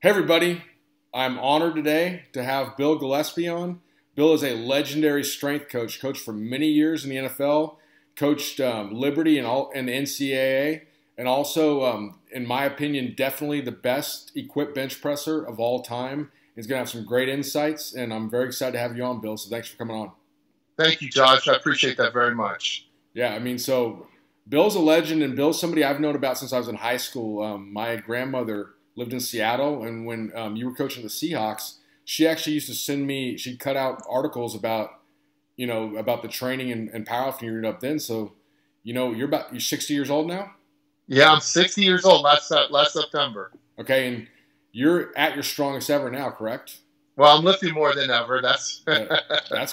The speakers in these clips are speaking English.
Hey everybody, I'm honored today to have Bill Gillespie on. Bill is a legendary strength coach, coached for many years in the NFL, coached Liberty and the NCAA, and also, in my opinion, definitely the best equipped bench presser of all time. He's going to have some great insights, and I'm very excited to have you on, Bill, so thanks for coming on. Thank you, Josh. I appreciate that very much. Yeah, I mean, so Bill's a legend, and Bill's somebody I've known about since I was in high school. My grandmother lived in Seattle, and when you were coaching the Seahawks, she actually used to send me, she'd cut out articles about, about the training and powerlifting you were up then. So, you're 60 years old now? Yeah, I'm 60 years old last September. Okay, and you're at your strongest ever now, correct? Well, I'm lifting more than ever. That's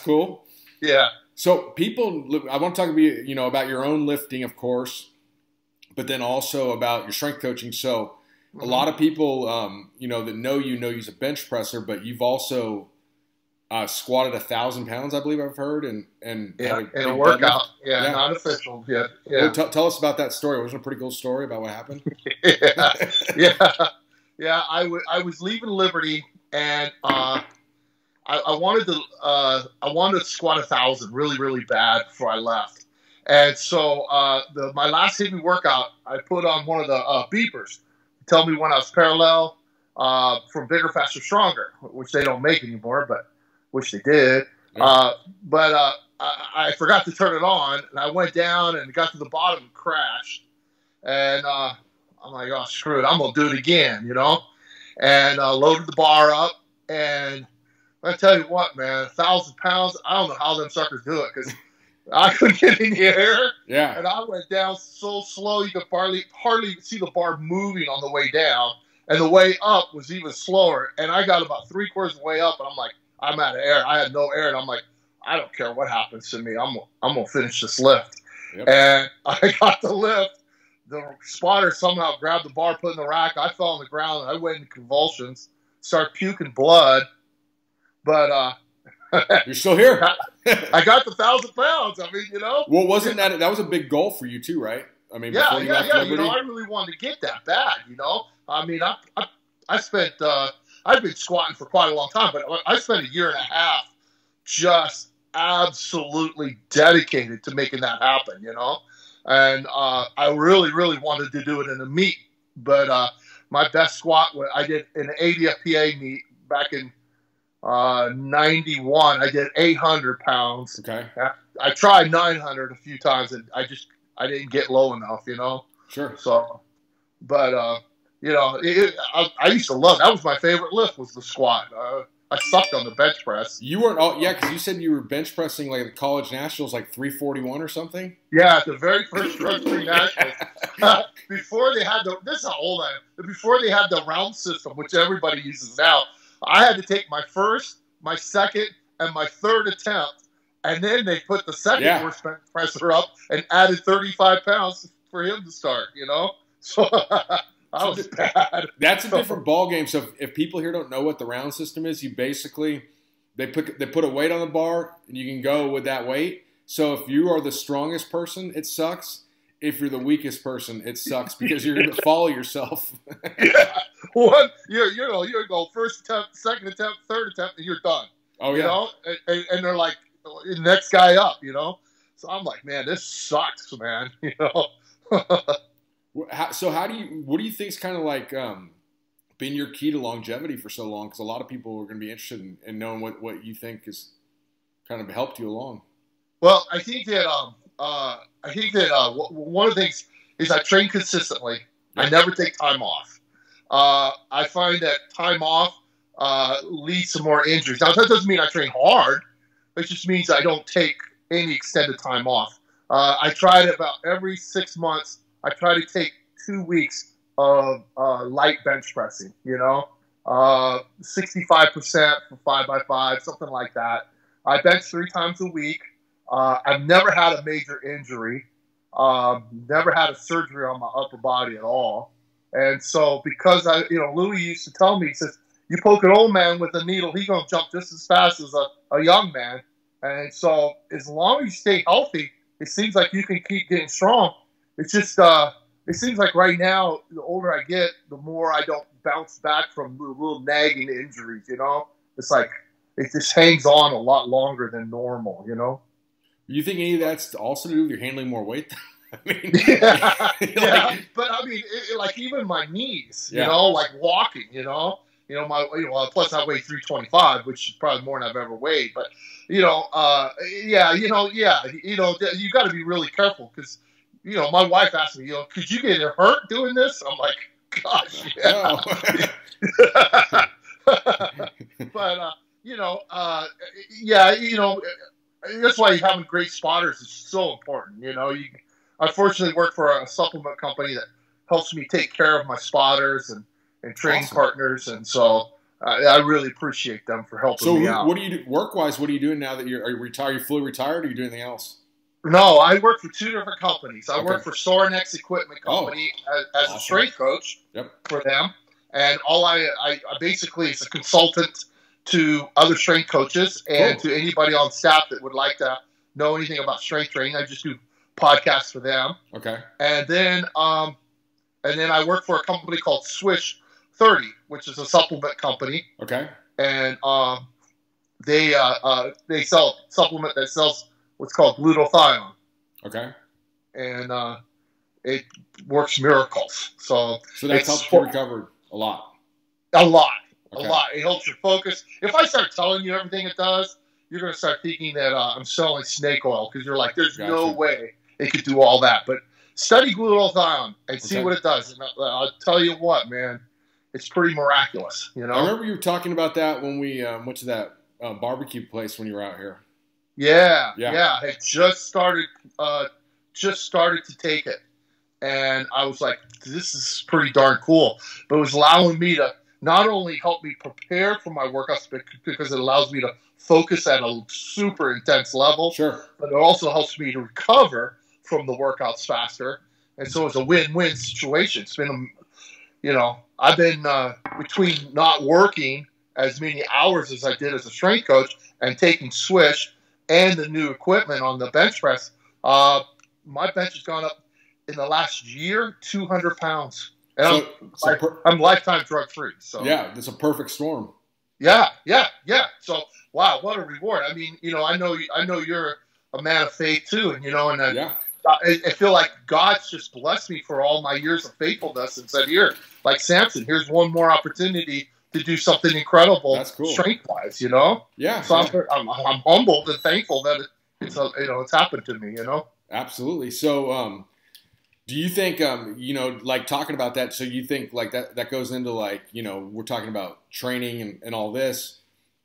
cool. Yeah. So I want to talk about your own lifting, of course, but then also about your strength coaching. So, a lot of people, that know you's a bench presser, but you've also squatted 1,000 pounds, I believe I've heard, and in a workout. Yeah, not official. Yeah. Well, tell us about that story. Wasn't it a pretty cool story about what happened? Yeah. I was leaving Liberty, and I wanted to squat 1,000 really, really bad before I left, and so my last heavy workout, I put on one of the beepers. Tell me when I was parallel from Bigger, Faster, Stronger, which they don't make anymore, but wish they did. Yeah. I forgot to turn it on, and I went down and got to the bottom and crashed. And I'm like, oh, screw it. I'm going to do it again, and loaded the bar up. And I tell you what, man, 1,000 pounds, I don't know how them suckers do it because I couldn't get in the air. Yeah. And I went down so slow you could hardly see the bar moving on the way down. And the way up was even slower. And I got about 3/4 of the way up, and I'm like, I'm out of air. I had no air. And I'm like, I don't care what happens to me. I'm going to finish this lift. Yep. And I got the lift. The spotter somehow grabbed the bar, put it in the rack. I fell on the ground. I went in convulsions, started puking blood. But you're still here. I got the 1,000 pounds. I mean, Well, wasn't that was a big goal for you too, right? I mean, yeah. I really wanted to get that bad. I mean, I spent I've been squatting for quite a long time, but I spent 1.5 years just absolutely dedicated to making that happen. And I really, really wanted to do it in a meet, but my best squat I did in an ADFPA meet back in 91. I did 800 pounds. Okay. I tried 900 a few times, and I didn't get low enough, Sure. So, but I used to love. That was my favorite lift, was the squat. I sucked on the bench press. You weren't. Oh, yeah, because you said you were bench pressing like at the college nationals, like 341 or something. Yeah, at the very first Drug Free Nationals, before they had this is how old I am. Before they had the round system, which everybody uses now. I had to take my first, my second, and my third attempt, and then they put the second worst bench presser up and added 35 pounds for him to start. So I was bad. That's a different ball game. So if people here don't know what the round system is, you basically they put a weight on the bar and you can go with that weight. So if you are the strongest person, it sucks. If you're the weakest person, it sucks because you're going to follow yourself. Yeah. You go first attempt, second attempt, third attempt, and you're done. Oh, yeah. And they're like, next guy up, So I'm like, man, this sucks, man, So what do you think is kind of like been your key to longevity for so long? Because a lot of people are going to be interested in knowing what you think has kind of helped you along. Well, I think that one of the things is I train consistently. I never take time off. I find that time off leads to more injuries. Now, that doesn't mean I train hard. It just means I don't take any extended time off. I try to about every 6 months, I try to take 2 weeks of light bench pressing, 65% for 5x5, something like that. I bench 3 times a week. I've never had a major injury, never had a surgery on my upper body at all. And so because Louis used to tell me, he says, you poke an old man with a needle, he's going to jump just as fast as a young man. And so as long as you stay healthy, it seems like you can keep getting strong. It's just, it seems like right now, the older I get, the more I don't bounce back from little nagging injuries, you know? It's like, it just hangs on a lot longer than normal, you know? You think any of that's also to do with your handling more weight? I mean, yeah. But I mean, like even my knees, you know, like walking, plus I weigh 325, which is probably more than I've ever weighed. But, you got to be really careful because, my wife asked me, could you get hurt doing this? I'm like, gosh, yeah. But, that's why having great spotters is so important. I fortunately work for a supplement company that helps me take care of my spotters and training partners, and so I really appreciate them for helping me out. So, what do you do work-wise? What are you doing now that are you retired? Are you fully retired, or are you doing anything else? No, I work for two different companies. I work for Sorenex Equipment Company as a strength coach for them, and I basically is a consultant to other strength coaches and to anybody on staff that would like to know anything about strength training. I just do podcasts for them. Okay. And then I work for a company called Swish 30, which is a supplement company. Okay. And they sell a supplement that sells what's called glutathione. Okay. And it works miracles. So that helps you recover a lot. A lot. Okay. A lot. It helps you focus. If I start telling you everything it does, you're going to start thinking that I'm selling snake oil because you're like, there's no way it could do all that. But study glutathione and see what it does. And I'll tell you what, man, it's pretty miraculous. I remember you were talking about that when we went to that barbecue place when you were out here. Yeah. I just started to take it, and I was like, this is pretty darn cool. But it was allowing me to not only help me prepare for my workouts, but because it allows me to focus at a super intense level. Sure. But it also helps me to recover from the workouts faster. And so it's a win-win situation. It's been, I've been between not working as many hours as I did as a strength coach and taking Swish and the new equipment on the bench press. My bench has gone up in the last year, 200 pounds. And I'm lifetime drug-free. So yeah, it's a perfect storm. Yeah. So wow, what a reward! I mean, I know you're a man of faith too, and I feel like God's just blessed me for all my years of faithfulness and said, here, like Samson, here's one more opportunity to do something incredible. That's cool. Strength-wise, Yeah. So I'm humbled and thankful that it's happened to me. Absolutely. So. Do you think, like talking about that, so you think like that goes into like, we're talking about training and all this,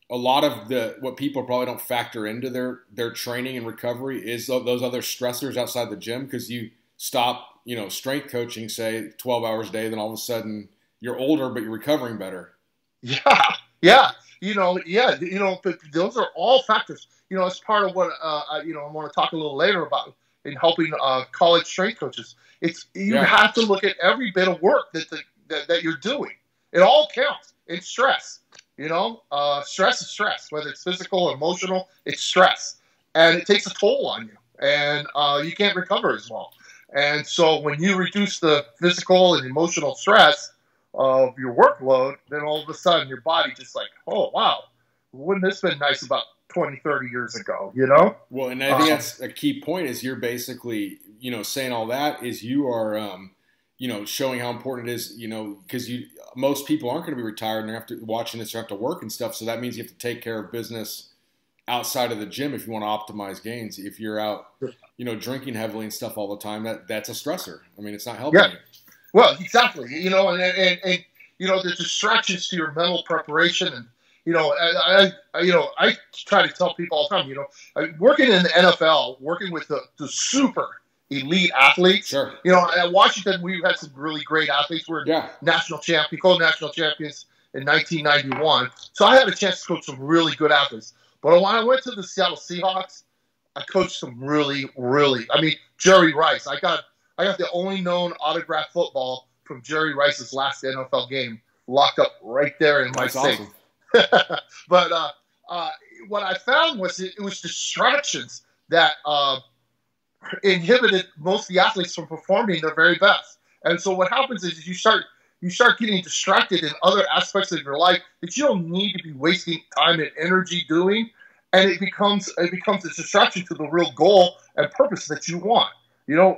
a lot of what people probably don't factor into their training and recovery is those other stressors outside the gym, because you stop, strength coaching, say 12 hours a day, then all of a sudden you're older, but you're recovering better. Yeah. But those are all factors, it's part of what, I want to talk a little later about in helping college strength coaches. You have to look at every bit of work that you're doing. It all counts. It's stress. Stress is stress, whether it's physical or emotional. It's stress, and it takes a toll on you, and you can't recover as well. And so when you reduce the physical and emotional stress of your workload, then all of a sudden your body just like, oh wow, wouldn't this been nice about 20, 30 years ago, Well, and I think that's a key point is you're basically, saying all that is you are, showing how important it is, because most people aren't going to be retired and they're watching this or have to work and stuff. So that means you have to take care of business outside of the gym if you want to optimize gains. If you're out, drinking heavily and stuff all the time, that's a stressor. I mean, it's not helping you. Well, exactly. And the distractions to your mental preparation and, I try to tell people all the time, working in the NFL, working with the super elite athletes. Sure. At Washington, we've had some really great athletes. We're national champions in 1991. So I had a chance to coach some really good athletes. But when I went to the Seattle Seahawks, I coached some really, Jerry Rice. I got the only known autographed football from Jerry Rice's last NFL game locked up right there in my safe. Awesome. But what I found was it was distractions that inhibited most of the athletes from performing their very best. And so what happens is you start you start getting distracted in other aspects of your life that you don't need to be wasting time and energy doing, and it becomes a distraction to the real goal and purpose that you want.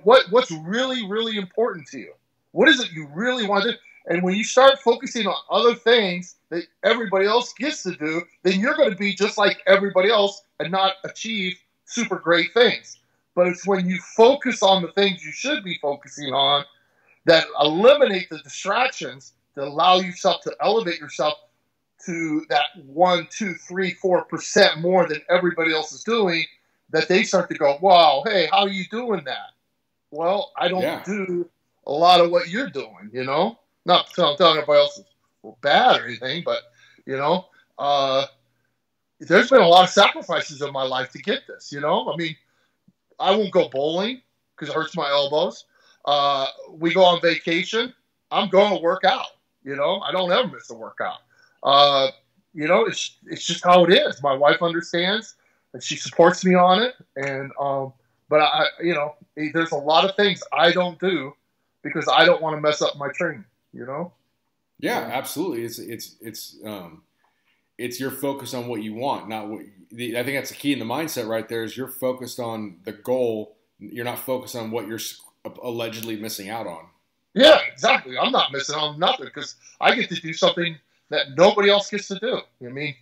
What's really, really important to you? What is it you really want to do? And when you start focusing on other things that everybody else gets to do, then you're going to be just like everybody else and not achieve super great things. But it's when you focus on the things you should be focusing on that eliminate the distractions that allow yourself to elevate yourself to that 1, 2, 3, 4% more than everybody else is doing, that they start to go, wow, hey, how are you doing that? Well, I don't do a lot of what you're doing, Not telling everybody else is bad or anything, but, there's been a lot of sacrifices in my life to get this, I mean, I won't go bowling because it hurts my elbows. We go on vacation. I'm going to work out, I don't ever miss a workout. It's just how it is. My wife understands and she supports me on it. And, but there's a lot of things I don't do because I don't want to mess up my training, Yeah, absolutely. It's your focus on what you want, not what. I think that's the key in the mindset right there. Is you're focused on the goal. You're not focused on what you're allegedly missing out on. Yeah, exactly. I'm not missing out on nothing because I get to do something that nobody else gets to do. I mean,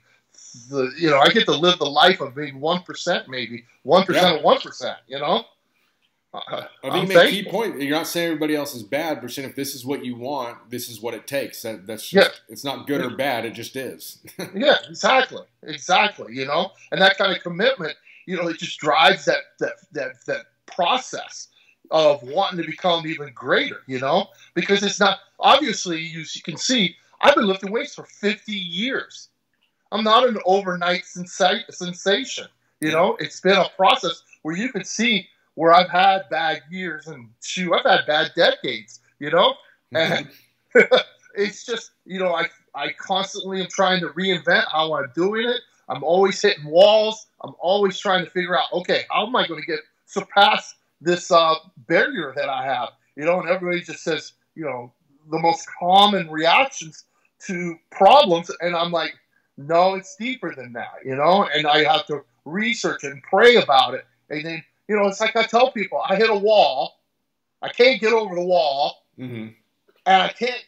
I get to live the life of being 1%, maybe 1% of 1%. I think you make a key point. You're not saying everybody else is bad, but you're saying if this is what you want, this is what it takes. That's just, it's not good or bad. It just is. Yeah, exactly. And that kind of commitment, it just drives that process of wanting to become even greater, because it's not, obviously, you can see, I've been lifting weights for 50 years. I'm not an overnight sensation. It's been a process where you can see where I've had bad years and I've had bad decades, and it's just, I constantly am trying to reinvent how I'm doing it. I'm always hitting walls. I'm always trying to figure out, okay, how am I going to surpass this barrier that I have, and everybody just says, the most common reactions to problems. And I'm like, no, it's deeper than that, and I have to research and pray about it. And then, it's like I tell people, I hit a wall. I can't get over the wall. Mm-hmm. And I can't,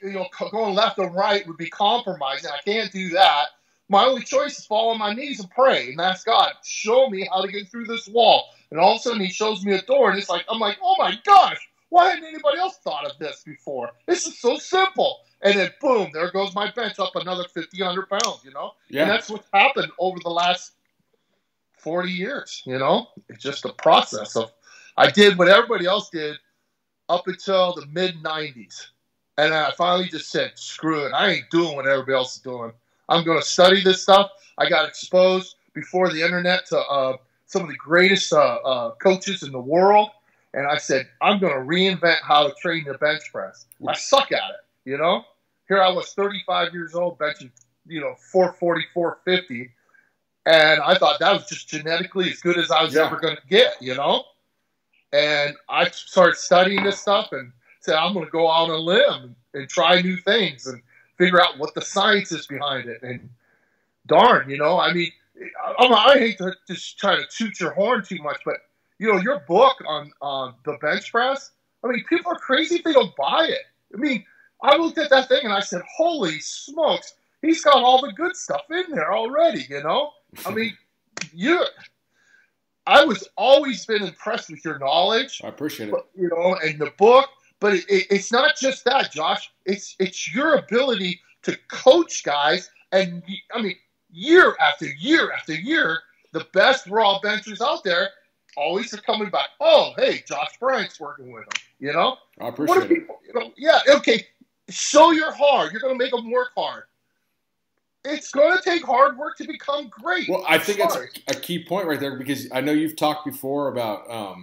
going left and right would be compromising. I can't do that. My only choice is fall on my knees and pray and ask God, show me how to get through this wall. And all of a sudden he shows me a door, and I'm like, oh my gosh, why hadn't anybody else thought of this before? This is so simple. And then boom, there goes my bench up another 50, 100 pounds, Yeah. And that's what's happened over the last 40 years, It's just a process of, I did what everybody else did up until the mid-90s. And I finally just said, screw it. I ain't doing what everybody else is doing. I'm going to study this stuff. I got exposed before the internet to some of the greatest coaches in the world. And I said, I'm going to reinvent how to train the bench press. I suck at it, Here I was 35 years old, benching, 440, 450. And I thought that was just genetically as good as I was ever going to get, And I started studying this stuff and said, I'm going to go out on a limb and try new things and figure out what the science is behind it. And darn, I mean, I hate to just try to toot your horn too much, but, your book on the bench press, I mean, people are crazy if they don't buy it. I mean, I looked at that thing and I said, holy smokes, he's got all the good stuff in there already, I mean, I was always been impressed with your knowledge. I appreciate it. But, and the book, but it's not just that, Josh. It's your ability to coach guys, and I mean, year after year after year, the best raw benchers out there always are coming back. Oh, hey, Josh Bryant's working with them. I appreciate it. Yeah, okay. Show your heart. You're going to make them work hard. It's going to take hard work to become great. Well, I think that's a key point right there, because I know you've talked before about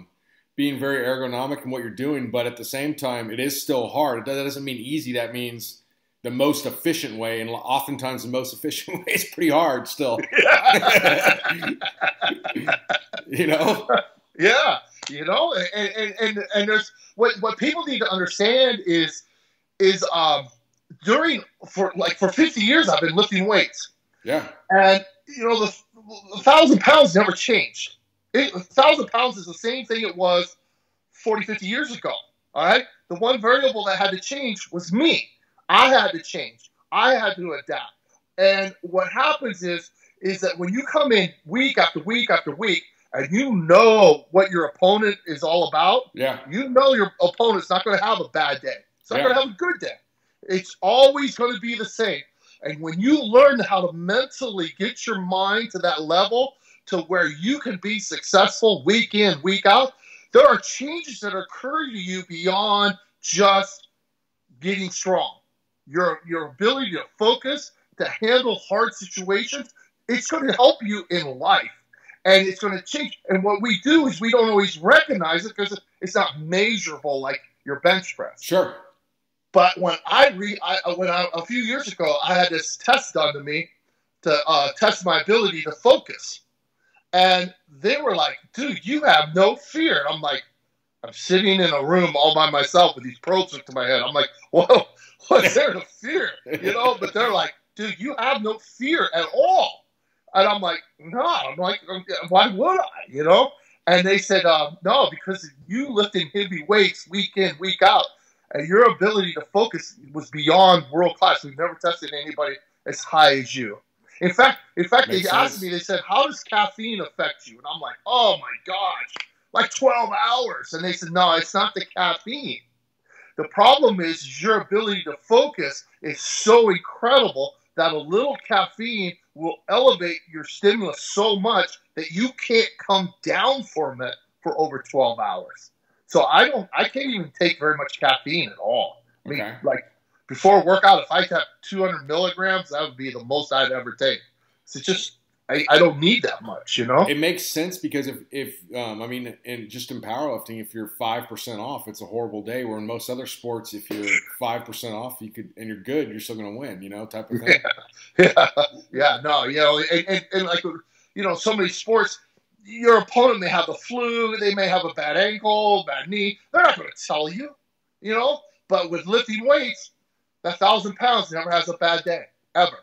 being very ergonomic in what you're doing, but at the same time, it is still hard. That doesn't mean easy. That means the most efficient way, and oftentimes the most efficient way is pretty hard still. Yeah, and there's what people need to understand is for 50 years, I've been lifting weights. Yeah. And, the 1,000 pounds never changed. 1,000 pounds is the same thing it was 40, 50 years ago. All right. The one variable that had to change was me. I had to change. I had to adapt. And what happens is that when you come in week after week after week, and you know what your opponent is all about, you know your opponent's not going to have a bad day. It's not going to have a good day. It's always going to be the same. And when you learn how to mentally get your mind to that level to where you can be successful week in, week out, there are changes that occur to you beyond just getting strong. Your ability to focus, to handle hard situations, it's going to help you in life. And it's going to change. And what we do is we don't always recognize it because it's not measurable like your bench press. Sure. But when a few years ago, I had this test done to me to test my ability to focus. And they were like, dude, you have no fear. I'm like, I'm sitting in a room all by myself with these probes up to my head. I'm like, whoa, what's there to fear? But they're like, dude, you have no fear at all. And I'm like, no. I'm like, why would I? And they said, no, because you lifting heavy weights week in, week out, and your ability to focus was beyond world class. We've never tested anybody as high as you. In fact, they asked me, they said, how does caffeine affect you? And I'm like, oh my gosh, like 12 hours. And they said, no, it's not the caffeine. The problem is your ability to focus is so incredible that a little caffeine will elevate your stimulus so much that you can't come down from it for over 12 hours. So I can't even take very much caffeine at all. I mean, like before a workout, if I have 200 milligrams, that would be the most I'd ever take. So it's just, I don't need that much, It makes sense because if in powerlifting, if you're 5% off, it's a horrible day. Where in most other sports, if you're 5% off, and you're good, you're still going to win, type of thing. And like, so many sports, your opponent may have the flu, they may have a bad ankle, bad knee. They're not going to tell you, But with lifting weights, that 1,000 pounds never has a bad day ever,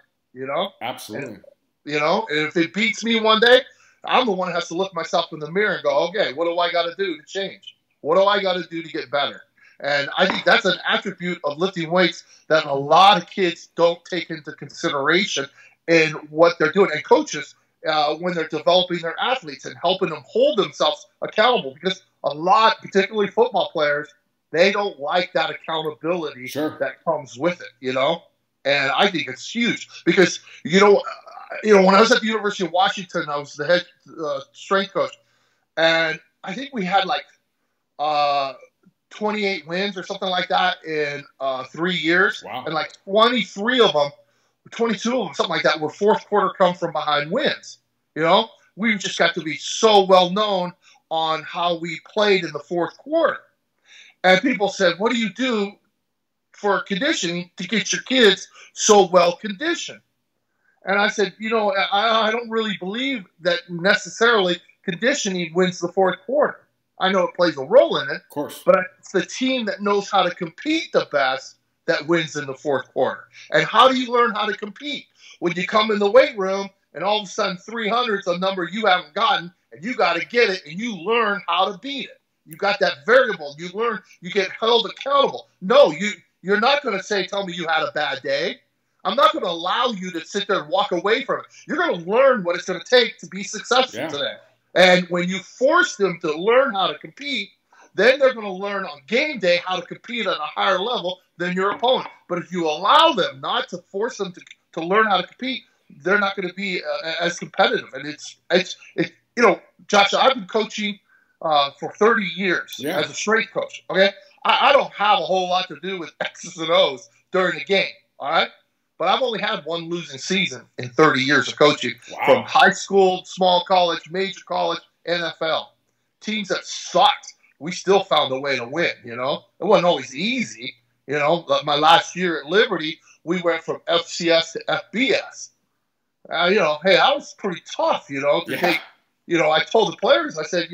Absolutely. And if it beats me one day, I'm the one that has to look myself in the mirror and go, okay, what do I got to do to change? What do I got to do to get better? And I think that's an attribute of lifting weights that a lot of kids don't take into consideration in what they're doing. And coaches, when they're developing their athletes and helping them hold themselves accountable, because a lot, particularly football players, they don't like that accountability that comes with it, And I think it's huge because, when I was at the University of Washington, I was the head strength coach, and I think we had like 28 wins or something like that in 3 years. Wow. And like 22 of them, something like that, were fourth quarter come from behind wins. We just got to be so well known on how we played in the fourth quarter. And people said, what do you do for conditioning to get your kids so well conditioned? And I said, I don't really believe that necessarily conditioning wins the fourth quarter. I know it plays a role in it, of course, but it's the team that knows how to compete the best that wins in the fourth quarter. And how do you learn how to compete? When you come in the weight room and all of a sudden 300 is a number you haven't gotten, and you got to get it, and you learn how to beat it. You got that variable. You learn. You get held accountable. No, you're not going to tell me you had a bad day. I'm not going to allow you to sit there and walk away from it. You're going to learn what it's going to take to be successful today. And when you force them to learn how to compete, then they're going to learn on game day how to compete at a higher level than your opponent. But if you allow them not to force them to learn how to compete, they're not going to be as competitive. And it's Josh, I've been coaching for 30 years as a strength coach. Okay, I don't have a whole lot to do with X's and O's during the game. All right. But I've only had one losing season in 30 years of coaching, from high school, small college, major college, NFL. Teams that sucked, we still found a way to win, It wasn't always easy, Like my last year at Liberty, we went from FCS to FBS. Hey, that was pretty tough, I told the players, I said,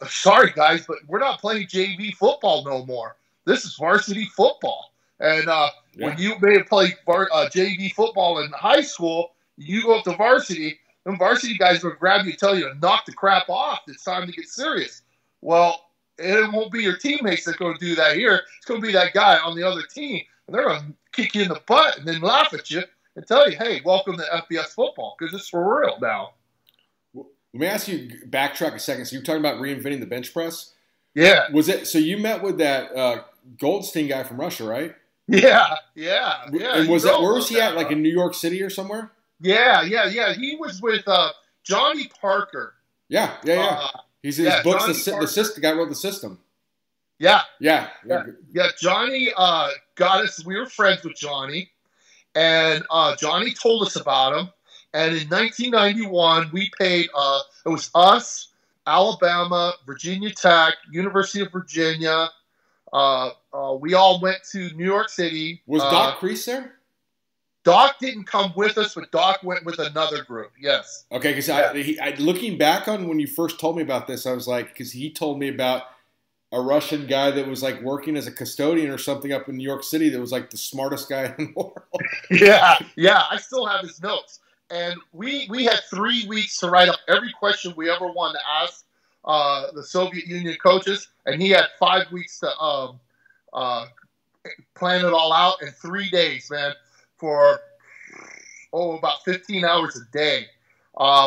sorry, guys, but we're not playing JV football no more. This is varsity football. And when you may have played JV football in high school, you go up to varsity, and varsity guys will grab you and tell you to knock the crap off. It's time to get serious. Well, it won't be your teammates that's going to do that here. It's going to be that guy on the other team, and they're going to kick you in the butt and then laugh at you and tell you, hey, welcome to FBS football, because it's for real now. Let me ask you, backtrack a second. So you're talking about reinventing the bench press? Yeah. Was it? So you met with that Goldstein guy from Russia, right? Yeah. And was that, where was he at, like in New York City or somewhere? Yeah. He was with Johnny Parker. Yeah. His book's the guy wrote the system. Yeah. Johnny got us. We were friends with Johnny, and Johnny told us about him. And in 1991, we paid. It was us, Alabama, Virginia Tech, University of Virginia. We all went to New York City. Was Doc Crease there? Doc didn't come with us, but Doc went with another group. Yes. Okay, because looking back on when you first told me about this, I was like, because he told me about a Russian guy that was like working as a custodian or something up in New York City that was like the smartest guy in the world. Yeah. I still have his notes. And we had 3 weeks to write up every question we ever wanted to ask the Soviet Union coaches, and he had 5 weeks to plan it all out in 3 days, man, for about 15 hours a day.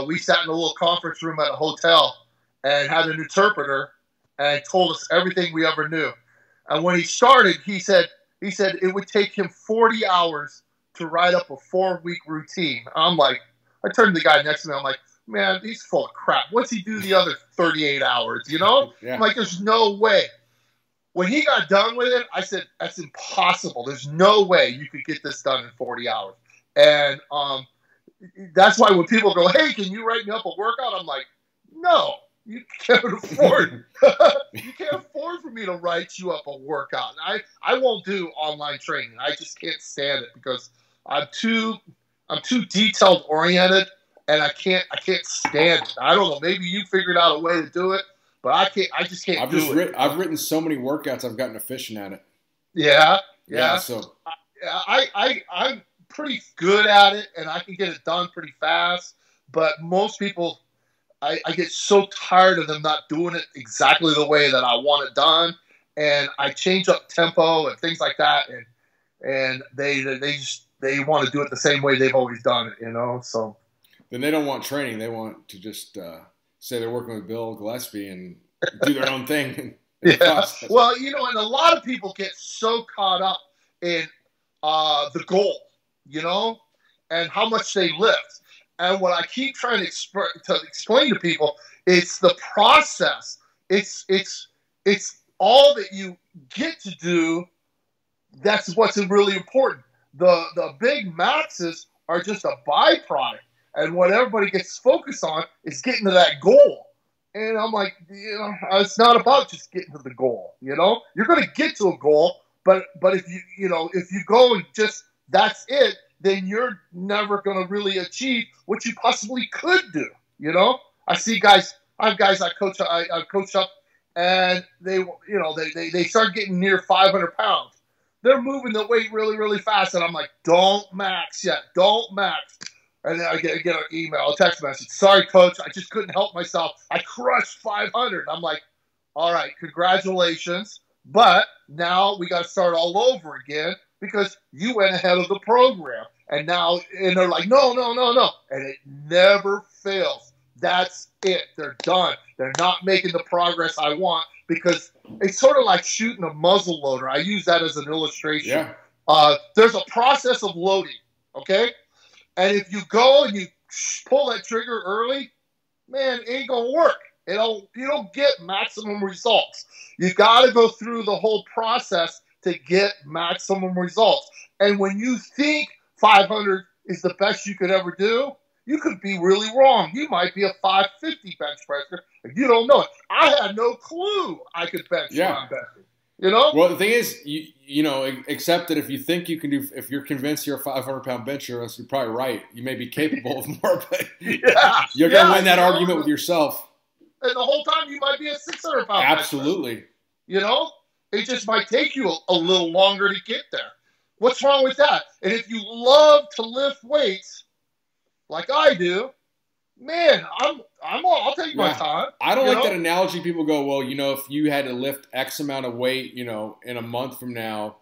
We sat in a little conference room at a hotel and had an interpreter and told us everything we ever knew. And when he started, he said it would take him 40 hours to write up a 4-week routine. I'm like, I turned to the guy next to me. I'm like, man, he's full of crap. What's he do the other 38 hours, you know? Yeah. I'm like, there's no way. When he got done with it, I said, that's impossible. There's no way you could get this done in 40 hours. And that's why when people go, hey, can you write me up a workout? I'm like, no, you can't afford. You can't afford for me to write you up a workout. I won't do online training. I just can't stand it because I'm too detailed oriented, and I can't stand it. I don't know. Maybe you figured out a way to do it, but I just can't. I've written so many workouts. I've gotten efficient at it. Yeah. So I'm pretty good at it, and I can get it done pretty fast. But most people, I get so tired of them not doing it exactly the way that I want it done, and I change up tempo and things like that, and they want to do it the same way they've always done it, you know. So then they don't want training; they want to just say they're working with Bill Gillespie and do their own thing. Yeah. Well, you know, and a lot of people get so caught up in the goal, you know, and how much they lift. And what I keep trying to explain to people, it's the process. It's all that you get to do. That's what's really important. The big maxes are just a byproduct. And what everybody gets focused on is getting to that goal. And I'm like, you know, it's not about just getting to the goal. You know, you're going to get to a goal, but if you go and just that's it, then you're never going to really achieve what you possibly could do. You know, I have guys I coach up, and they start getting near 500 pounds. They're moving the weight really, really fast, and I'm like, don't max yet, don't max. And then I get an email, a text message. Sorry, coach, I just couldn't help myself. I crushed 500. I'm like, all right, congratulations. But now we got to start all over again because you went ahead of the program. And they're like, no. And it never fails. That's it. They're done. They're not making the progress I want because it's sort of like shooting a muzzle loader. I use that as an illustration. Yeah. There's a process of loading, okay? And if you go and you pull that trigger early, man, it ain't going to work. You don't get maximum results. You got to go through the whole process to get maximum results. And when you think 500 is the best you could ever do, you could be really wrong. You might be a 550 bench presser, and you don't know it. I had no clue I could bench bench. You know? Well, the thing is, you know, except that if you think you can do, if you're convinced you're a 500-pound bencher, you're probably right. You may be capable of more, but you're going to win that argument with yourself. And the whole time you might be a 600-pound Absolutely. bencher. You know? It just might take you a little longer to get there. What's wrong with that? And if you love to lift weights like I do, man, I'll take my time. I don't like that analogy. People go, well, if you had to lift X amount of weight, in a month from now,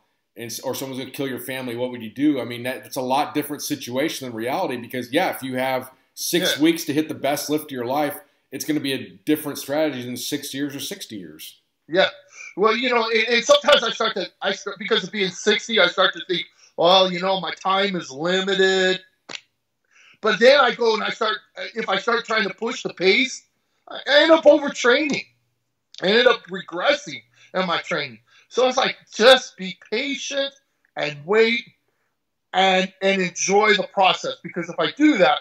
or someone's going to kill your family, what would you do? I mean, that's a lot different situation than reality because, if you have 6 weeks to hit the best lift of your life, it's going to be a different strategy than 6 years or 60 years. Yeah. Well, and sometimes I start because of being 60, I start to think, well, my time is limited. But then I go and if I start trying to push the pace, I end up overtraining. I ended up regressing in my training. So it's like, just be patient and wait and enjoy the process. Because if I do that,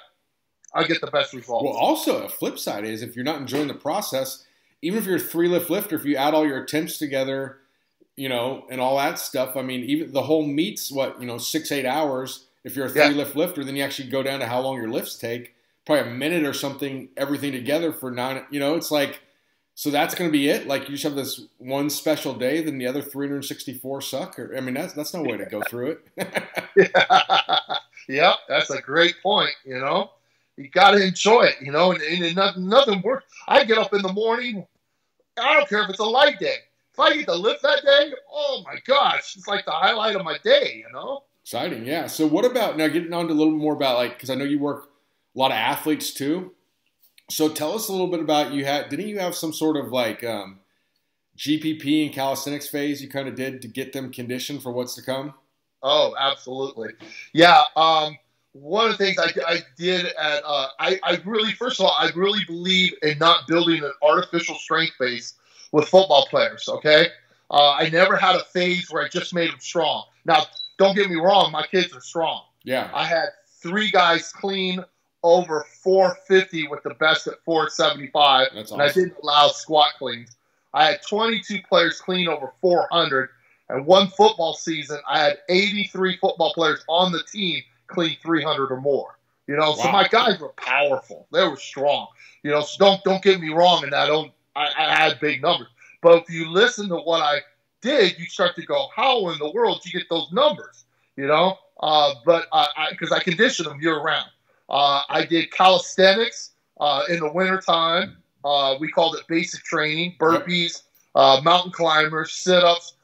I get the best results. Well, also, a flip side is if you're not enjoying the process, even if you're a 3-lift lifter, if you add all your attempts together, and all that stuff, I mean, even the whole meet's 6-8 hours. If you're a 3-lift lifter, then you actually go down to how long your lifts take, probably a minute or something, everything together for 9, it's like, so that's going to be it? Like you just have this one special day, then the other 364 suck? I mean, that's no way to go through it. Yeah, that's a great point, You got to enjoy it, and nothing works. I get up in the morning, I don't care if it's a light day. If I get to lift that day, oh my gosh, it's like the highlight of my day, Exciting, yeah. So what about, now getting on to a little more about because I know you work a lot of athletes too. So tell us a little bit about, didn't you have some sort of GPP and calisthenics phase you kind of did to get them conditioned for what's to come? Oh, absolutely. Yeah. One of the things I did at, I really, first of all, I really believe in not building an artificial strength base with football players, okay? I never had a phase where I just made them strong. Now, don't get me wrong, my kids are strong. Yeah. I had 3 guys clean over 450 with the best at 475. That's awesome. And I didn't allow squat cleans. I had 22 players clean over 400. And one football season, I had 83 football players on the team clean 300 or more. Wow. So my guys were powerful. They were strong. So don't get me wrong, and I had big numbers. But if you listen to what I did, you start to go, how in the world did you get those numbers? But because I conditioned them year round. I did calisthenics in the wintertime. We called it basic training, burpees, mountain climbers, sit-ups.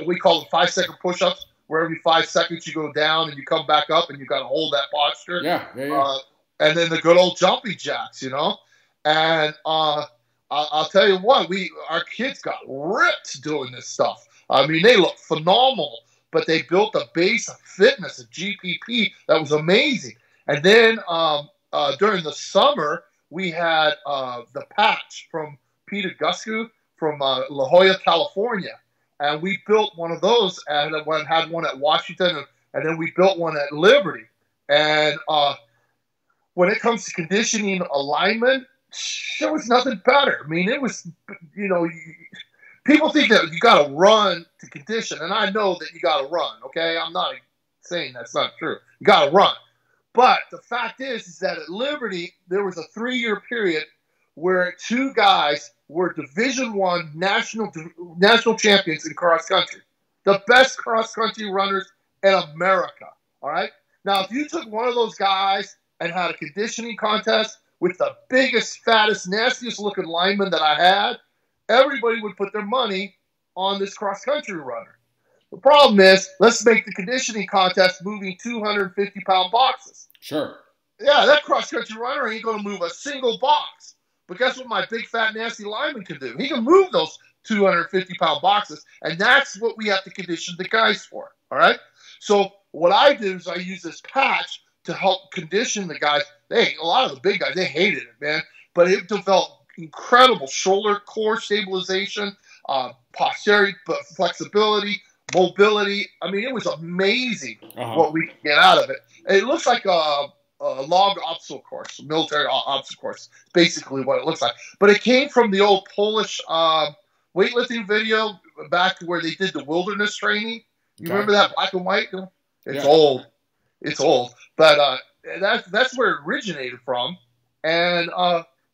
We call them 5-second push-ups, where every 5 seconds you go down and you come back up and you got to hold that posture. Yeah. And then the good old jumping jacks, And I'll tell you what, our kids got ripped doing this stuff. I mean, they look phenomenal, but they built a base of fitness, a GPP that was amazing. And then during the summer, we had the patch from Peter Gusku from La Jolla, California. And we built one of those and had one at Washington, and then we built one at Liberty. And when it comes to conditioning alignment, there was nothing better. I mean, it was, people think that you got to run to condition, and I know that you got to run, okay? I'm not saying that's not true. You got to run. But the fact is that at Liberty, there was a 3-year period where 2 guys were Division I national champions in cross country. The best cross country runners in America, all right? Now, if you took one of those guys and had a conditioning contest with the biggest, fattest, nastiest looking lineman that I had, everybody would put their money on this cross country runner. The problem is, let's make the conditioning contest moving 250-pound boxes. Sure. Yeah, that cross-country runner ain't going to move a single box. But guess what my big, fat, nasty lineman can do? He can move those 250-pound boxes, and that's what we have to condition the guys for, all right? So what I do is I use this patch to help condition the guys. A lot of the big guys, they hated it, man. But it developed incredible shoulder core stabilization, posterior flexibility, mobility. I mean, it was amazing what we could get out of it. It looks like a log obstacle course, a military obstacle course. It's basically what it looks like. But it came from the old Polish weightlifting video back where they did the wilderness training. You remember that black and white? It's old. It's old. But that's where it originated from. And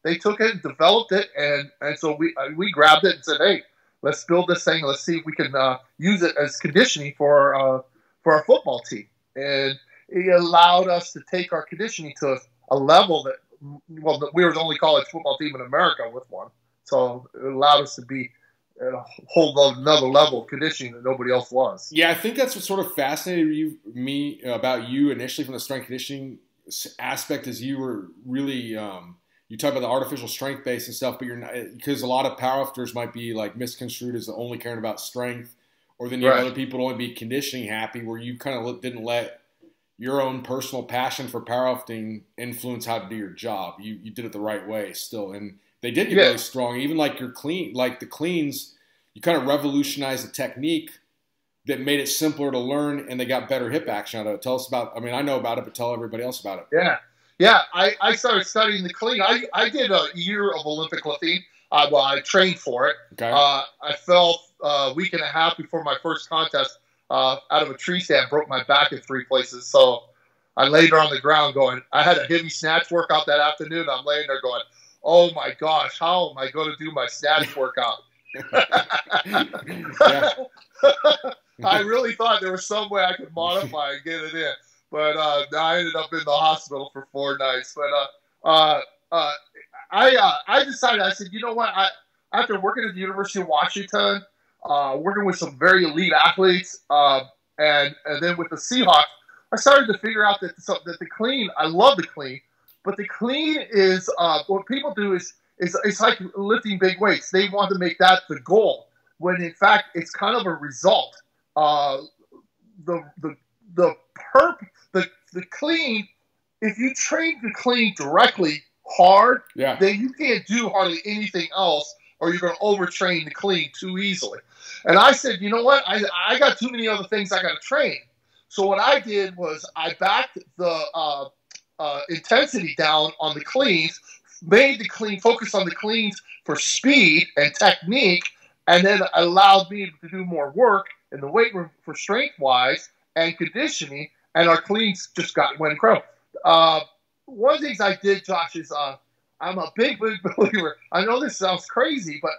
they took it and developed it. And so we grabbed it and said, hey, let's build this thing. Let's see if we can use it as conditioning for for our football team. And it allowed us to take our conditioning to a level that, well, we were the only college football team in America with one. So it allowed us to be at a whole another level of conditioning that nobody else was. Yeah, I think that's what sort of fascinated me about you initially from the strength conditioning aspect is you were really you talk about the artificial strength base and stuff, but you're not, because a lot of powerlifters might be like misconstrued as only caring about strength, or then you have other people only be conditioning happy, where you kind of didn't let your own personal passion for powerlifting influence how to do your job. You did it the right way still, and they did get really strong. Even like your clean, like the cleans, you kind of revolutionized the technique that made it simpler to learn, and they got better hip action out of it. Tell us about. I mean, I know about it, but tell everybody else about it. Yeah. I started studying the clean. I did a year of Olympic lifting. Well, I trained for it. Okay. I fell a week and a half before my first contest out of a tree stand, broke my back in 3 places. So I laid there on the ground going, I had a heavy snatch workout that afternoon. I'm laying there going, oh my gosh, how am I going to do my snatch workout? I really thought there was some way I could modify and get it in. But I ended up in the hospital for 4 nights. But I decided, I said, you know what? After working at the University of Washington, working with some very elite athletes, and then with the Seahawks, I started to figure out that the clean, I love the clean, but the clean is, what people do is it's like lifting big weights. They want to make that the goal, when in fact it's kind of a result. The clean, if you train the clean directly hard, then you can't do hardly anything else, or you're going to overtrain the clean too easily. And I said, you know what? I got too many other things I got to train. So what I did was I backed the intensity down on the cleans, made the clean, focus on the cleans for speed and technique, and then allowed me to do more work in the weight room for strength-wise and conditioning, and our cleans just went incredible. One of the things I did, Josh, is I'm a big believer. I know this sounds crazy, but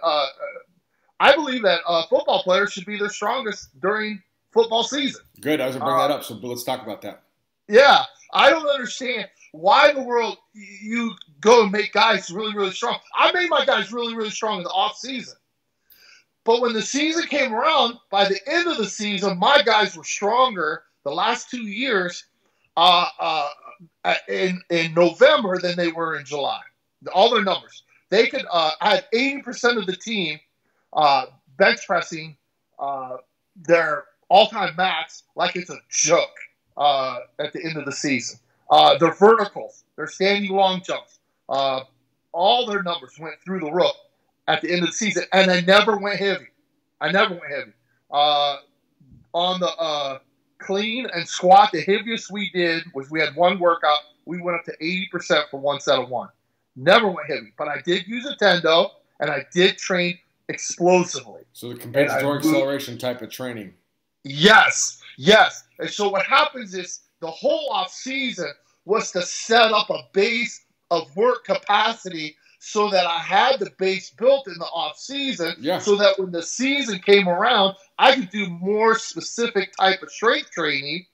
I believe that football players should be their strongest during football season. Good. I was going to bring that up, so let's talk about that. Yeah. I don't understand why in the world you go and make guys really, really strong. I made my guys really, really strong in the off season. But when the season came around, by the end of the season, my guys were stronger the last 2 years in November than they were in July. All their numbers. They could. I had 80% of the team bench pressing their all-time max like it's a joke at the end of the season. Their verticals, their standing long jumps, all their numbers went through the roof at the end of the season, and I never went heavy. On the clean and squat, the heaviest we did was we had one workout. We went up to 80% for one set of one. Never went heavy, but I did use a tendo, and I did train explosively. So the compensatory acceleration type of training. Yes. And so what happens is the whole off season was to set up a base of work capacity so that I had the base built in the off season, so that when the season came around, I could do more specific type of strength training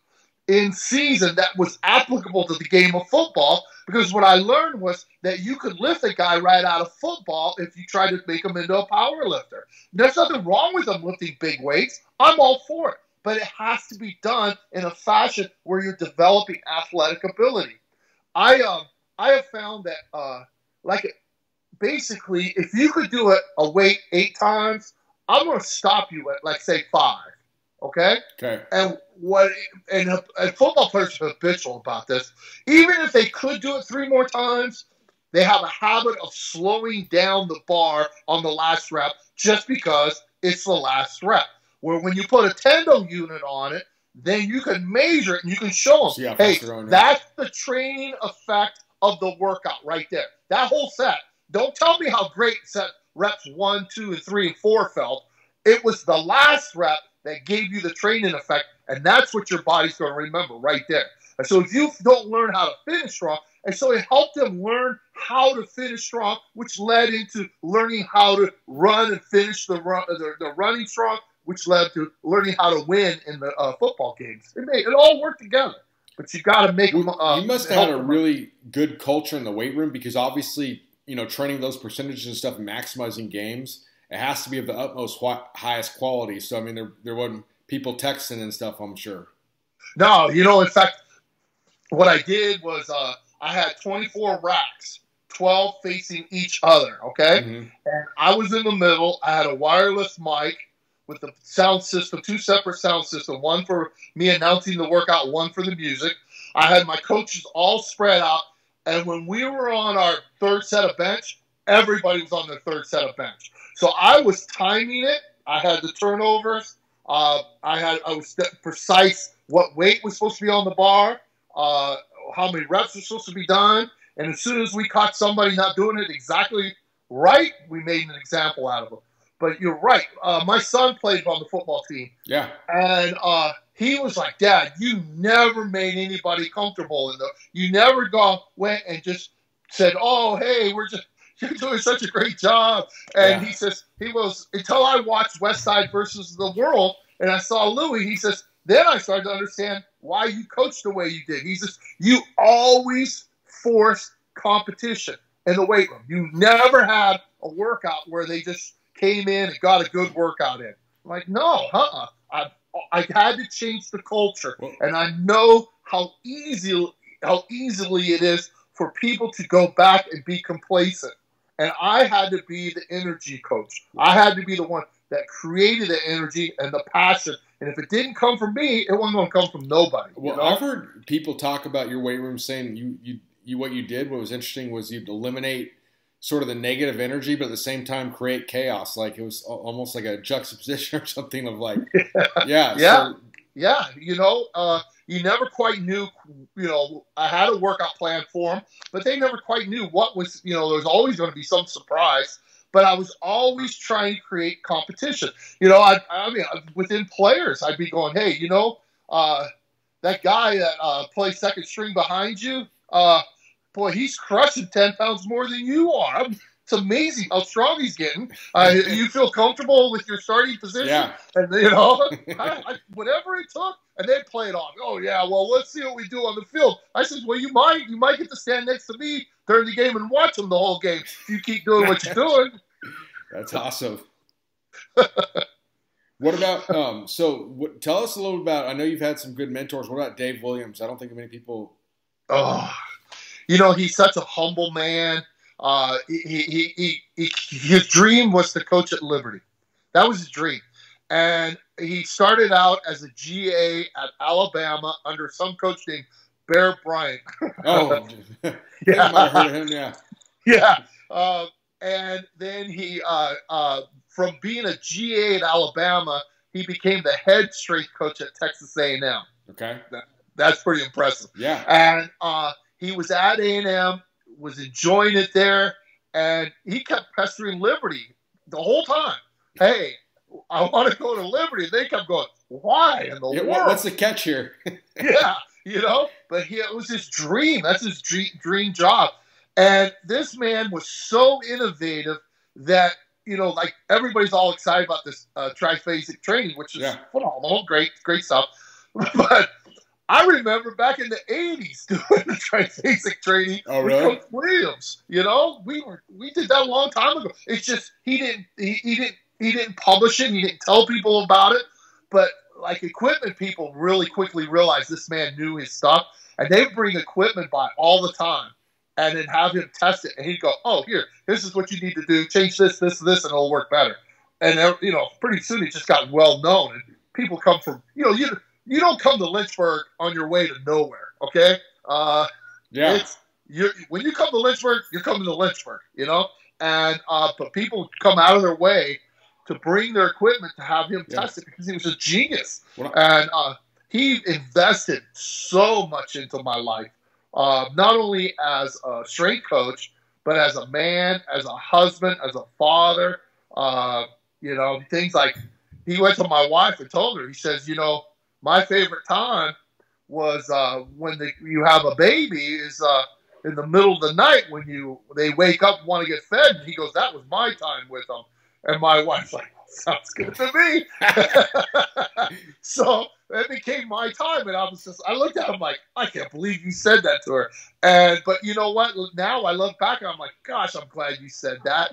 in season that was applicable to the game of football. Because what I learned was that you could lift a guy right out of football if you try to make him into a power lifter. There's nothing wrong with them lifting big weights. I'm all for it. But it has to be done in a fashion where you're developing athletic ability. I have found that basically, if you could do a weight 8 times, I'm going to stop you at, like, say, 5. Okay? And football players are habitual about this. Even if they could do it 3 more times, they have a habit of slowing down the bar on the last rep just because it's the last rep. Where when you put a tendo unit on it, then you can measure it and you can show them, hey, that's the training effect of the workout right there. That whole set. Don't tell me how great set reps 1, 2, and 3, and 4 felt. It was the last rep that gave you the training effect, and that's what your body's going to remember right there. And so if you don't learn how to finish strong, and so it helped them learn how to finish strong, which led into learning how to run and finish the running strong, which led to learning how to win in the football games. It all worked together. But you got to make them. You must have had a really good culture in the weight room, because obviously, training those percentages and stuff, and maximizing games, it has to be of the utmost highest quality. So, I mean, there wasn't people texting and stuff, I'm sure. No, in fact, what I did was I had 24 racks, 12 facing each other, okay? Mm-hmm. And I was in the middle. I had a wireless mic with the sound system, 2 separate sound systems, one for me announcing the workout, one for the music. I had my coaches all spread out. And when we were on our third set of bench, everybody was on their third set of bench. So I was timing it. I had the turnovers. I was precise what weight was supposed to be on the bar, how many reps were supposed to be done. And as soon as we caught somebody not doing it exactly right, we made an example out of them. But you're right. My son played on the football team. Yeah. And he was like, Dad, you never made anybody comfortable. You never went and just said, oh, hey, you're doing such a great job. And he says, until I watched West Side versus the World and I saw Louis, he says, then I started to understand why you coached the way you did. He says, you always forced competition in the weight room. You never had a workout where they just came in and got a good workout in. I'm like, no, I had to change the culture. And I know how easily it is for people to go back and be complacent. And I had to be the energy coach. I had to be the one that created the energy and the passion. And if it didn't come from me, it wasn't going to come from nobody. Well, I've heard people talk about your weight room saying what you did, what was interesting was you'd eliminate sort of the negative energy, but at the same time create chaos. Like it was almost like a juxtaposition or something of like, you never quite knew, I had a workout plan for them, but they never quite knew what was, there was always going to be some surprise, but I was always trying to create competition. I mean, within players, I'd be going, hey, that guy that plays second string behind you, boy, he's crushing 10 pounds more than you are. It's amazing how strong he's getting. You feel comfortable with your starting position? Yeah. And, whatever it took, and they'd play it off. Oh, yeah, well, let's see what we do on the field. I said, well, you might get to stand next to me during the game and watch them the whole game if you keep doing what you're doing. That's awesome. What about tell us a little about, I know you've had some good mentors. What about Dave Williams? I don't think many people. Oh, he's such a humble man. His dream was to coach at Liberty. That was his dream. And he started out as a GA at Alabama under some coach named Bear Bryant. Oh, yeah. I heard of him, yeah. Yeah. And then he, from being a GA at Alabama, he became the head strength coach at Texas A&M. Okay. That's pretty impressive. Yeah. And he was at A&M, was enjoying it there, and he kept pestering Liberty the whole time. Hey, I want to go to Liberty. They kept going, why in the world? What's the catch here? Yeah, but it was his dream. That's his dream job. And this man was so innovative that, like everybody's all excited about this triphasic training, which is phenomenal, great stuff. But I remember back in the 80s doing the triphasic training with Coach Williams. We did that a long time ago. It's just he didn't publish it. He didn't tell people about it. But like equipment people really quickly realized this man knew his stuff, and they bring equipment by all the time, and then have him test it, and he'd go, "Oh, this is what you need to do. Change this, and it'll work better." And pretty soon he just got well known, and people come from You don't come to Lynchburg on your way to nowhere, okay? When you come to Lynchburg, you're coming to Lynchburg, And but people come out of their way to bring their equipment to have him test it because he was a genius. And he invested so much into my life, not only as a strength coach, but as a man, as a husband, as a father. Things like he went to my wife and told her, he says, my favorite time was when you have a baby is in the middle of the night when they wake up and want to get fed. And he goes, that was my time with them. And my wife's like, Sounds good to me. So it became my time, and I looked at him like, I can't believe you said that to her. But you know what? Now I look back and I'm like, gosh, I'm glad you said that,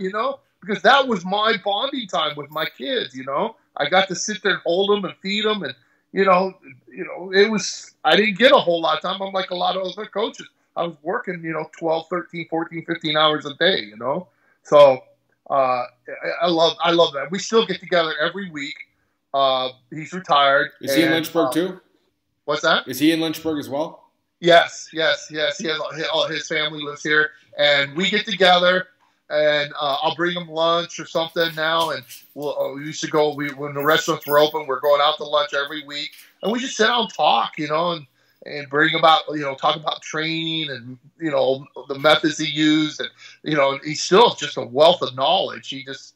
because that was my bonding time with my kids. I got to sit there and hold them and feed them, and it was, I didn't get a whole lot of time. I'm like a lot of other coaches. I was working, 12, 13, 14, 15 hours a day, So I love that. We still get together every week. He's retired. Is he in Lynchburg too? What's that? Is he in Lynchburg as well? Yes. He has all his family lives here, and we get together. And I'll bring him lunch or something now. And we used to go. When the restaurants were open, we're going out to lunch every week, and we just sit down and talk, and bring about, talk about training and, the methods he used. And, he's still just a wealth of knowledge. He just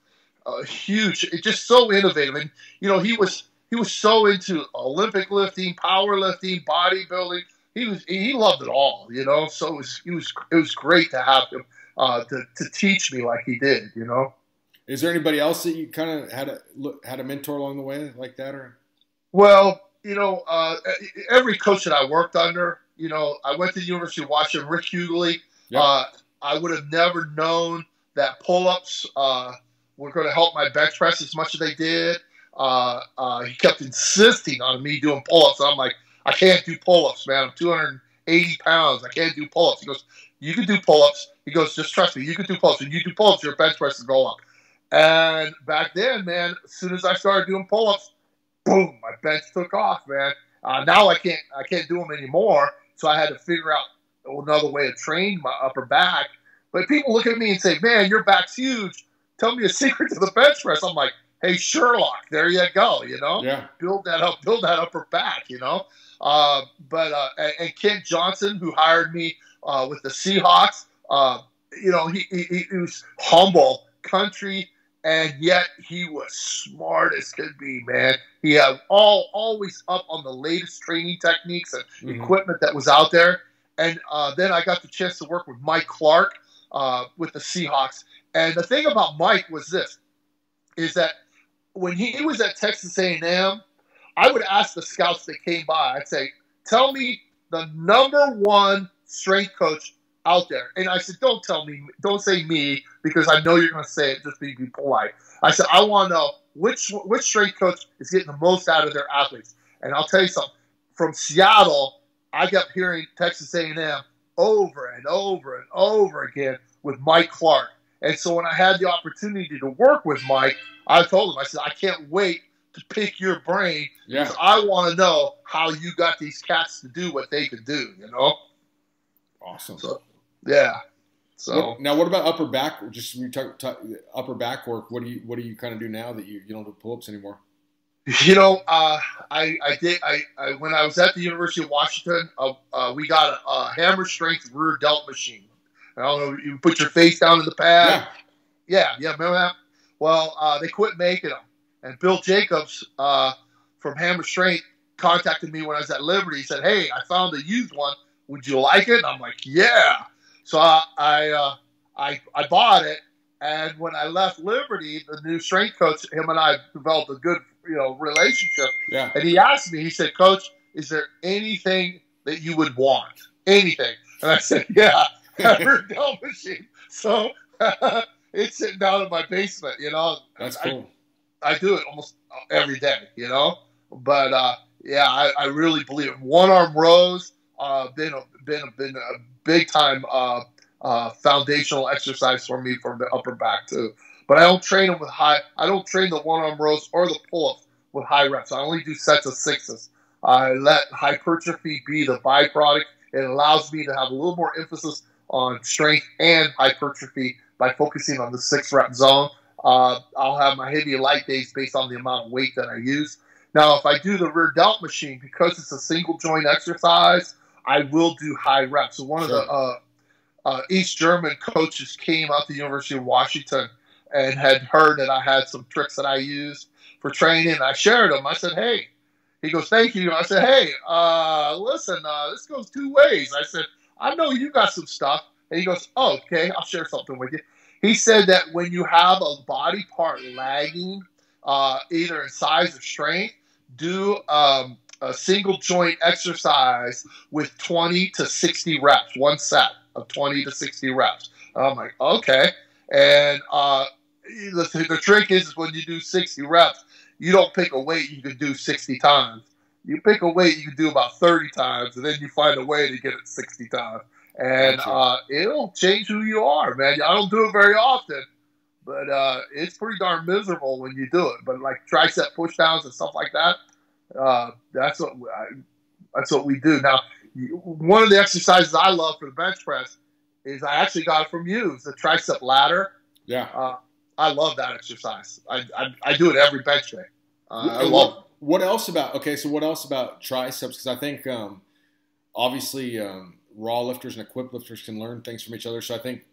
huge, just so innovative. And, he was so into Olympic lifting, powerlifting, bodybuilding. He loved it all, so it was great to have him to teach me like he did, Is there anybody else that you kind of had a mentor along the way like that, or? Well, every coach that I worked under, I went to the University of Washington, Rick Hughley. Yep. I would have never known that pull-ups were going to help my bench press as much as they did. He kept insisting on me doing pull-ups. And I'm like, I can't do pull-ups, man. I'm 280 pounds. I can't do pull-ups. He goes, you can do pull-ups. He goes, just trust me. You can do pull-ups. When you do pull-ups, your bench press will go up. And back then, man, as soon as I started doing pull-ups, boom, my bench took off, man. Now I can't do them anymore. So I had to figure out another way to train my upper back. But people look at me and say, man, your back's huge. Tell me a secret to the bench press. I'm like, hey, Sherlock, there you go, Yeah. Build that upper back, and Kent Johnson, who hired me with the Seahawks, he was humble, country, and yet he was smart as could be, man. He had always up on the latest training techniques and equipment that was out there. And then I got the chance to work with Mike Clark with the Seahawks. And the thing about Mike was this, is that when he was at Texas A&M, I would ask the scouts that came by, I'd say, tell me the number one strength coach out there. And I said, don't say me, because I know you're going to say it, just be polite. I said, I want to know which strength coach is getting the most out of their athletes. And I'll tell you something, from Seattle, I kept hearing Texas A&M over and over and over again with Mike Clark. And so when I had the opportunity to work with Mike, I told him, I said, I can't wait to pick your brain. Yeah. Because I want to know how you got these cats to do what they could do, Awesome. So, yeah. So now, what about upper back? Just when you talk upper back work, what do you kind of do now that you don't do pull-ups anymore? I did. When I was at the University of Washington, we got a hammer strength rear delt machine. I don't know. You put your face down in the pad. Yeah. Remember that? Well, they quit making them, and Bill Jacobs from Hammer Strength contacted me when I was at Liberty. He said, "Hey, I found a used one. Would you like it?" And I'm like, "Yeah." So I bought it, and when I left Liberty, the new strength coach, him and I developed a good relationship. Yeah. And he asked me, he said, "Coach, is there anything that you would want? Anything?" And I said, "Yeah, hammer delt machine." So it's sitting down in my basement. That's cool. I do it almost every day. But I really believe it. One arm rows been a big time foundational exercise for me for the upper back too. But I don't train them with high. I don't train the one arm rows or the pull ups with high reps. I only do sets of 6s. I let hypertrophy be the byproduct. It allows me to have a little more emphasis on strength and hypertrophy by focusing on the 6-rep zone. I'll have my heavy and light days based on the amount of weight that I use. Now, if I do the rear delt machine, because it's a single joint exercise, I will do high reps. So one of the East German coaches came out to the University of Washington and had heard that I had some tricks that I used for training. I shared them. I said, "Hey," he goes, "Thank you." I said, "Hey, listen, this goes two ways." I said, "I know you got some stuff." And he goes, "Oh, okay, I'll share something with you." He said that when you have a body part lagging, either in size or strength, do a single joint exercise with 20 to 60 reps, one set of 20 to 60 reps. I'm like, okay. And the trick is when you do 60 reps, you don't pick a weight you can do 60 times. You pick a weight you can do about 30 times, and then you find a way to get it 60 times. And it'll change who you are, man. I don't do it very often, but it's pretty darn miserable when you do it. But like tricep push downs and stuff like that, that's what we do. Now, one of the exercises I love for the bench press is I actually got it from you. It's the tricep ladder. Yeah. I love that exercise. I do it every bench day. I love it. What else about triceps? Because I think obviously raw lifters and equipped lifters can learn things from each other. So I think,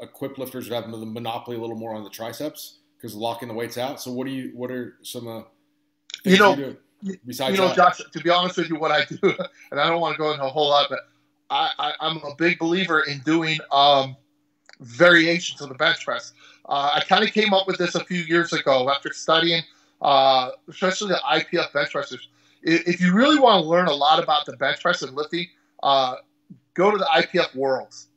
equipped lifters would have the monopoly a little more on the triceps because locking the weights out. So what are some things you do besides that? Josh, to be honest with you, what I do, and I don't want to go into a whole lot, but I'm a big believer in doing variations of the bench press. I kind of came up with this a few years ago after studying, especially the IPF bench pressers. If you really want to learn a lot about the bench press and lifting, go to the IPF Worlds.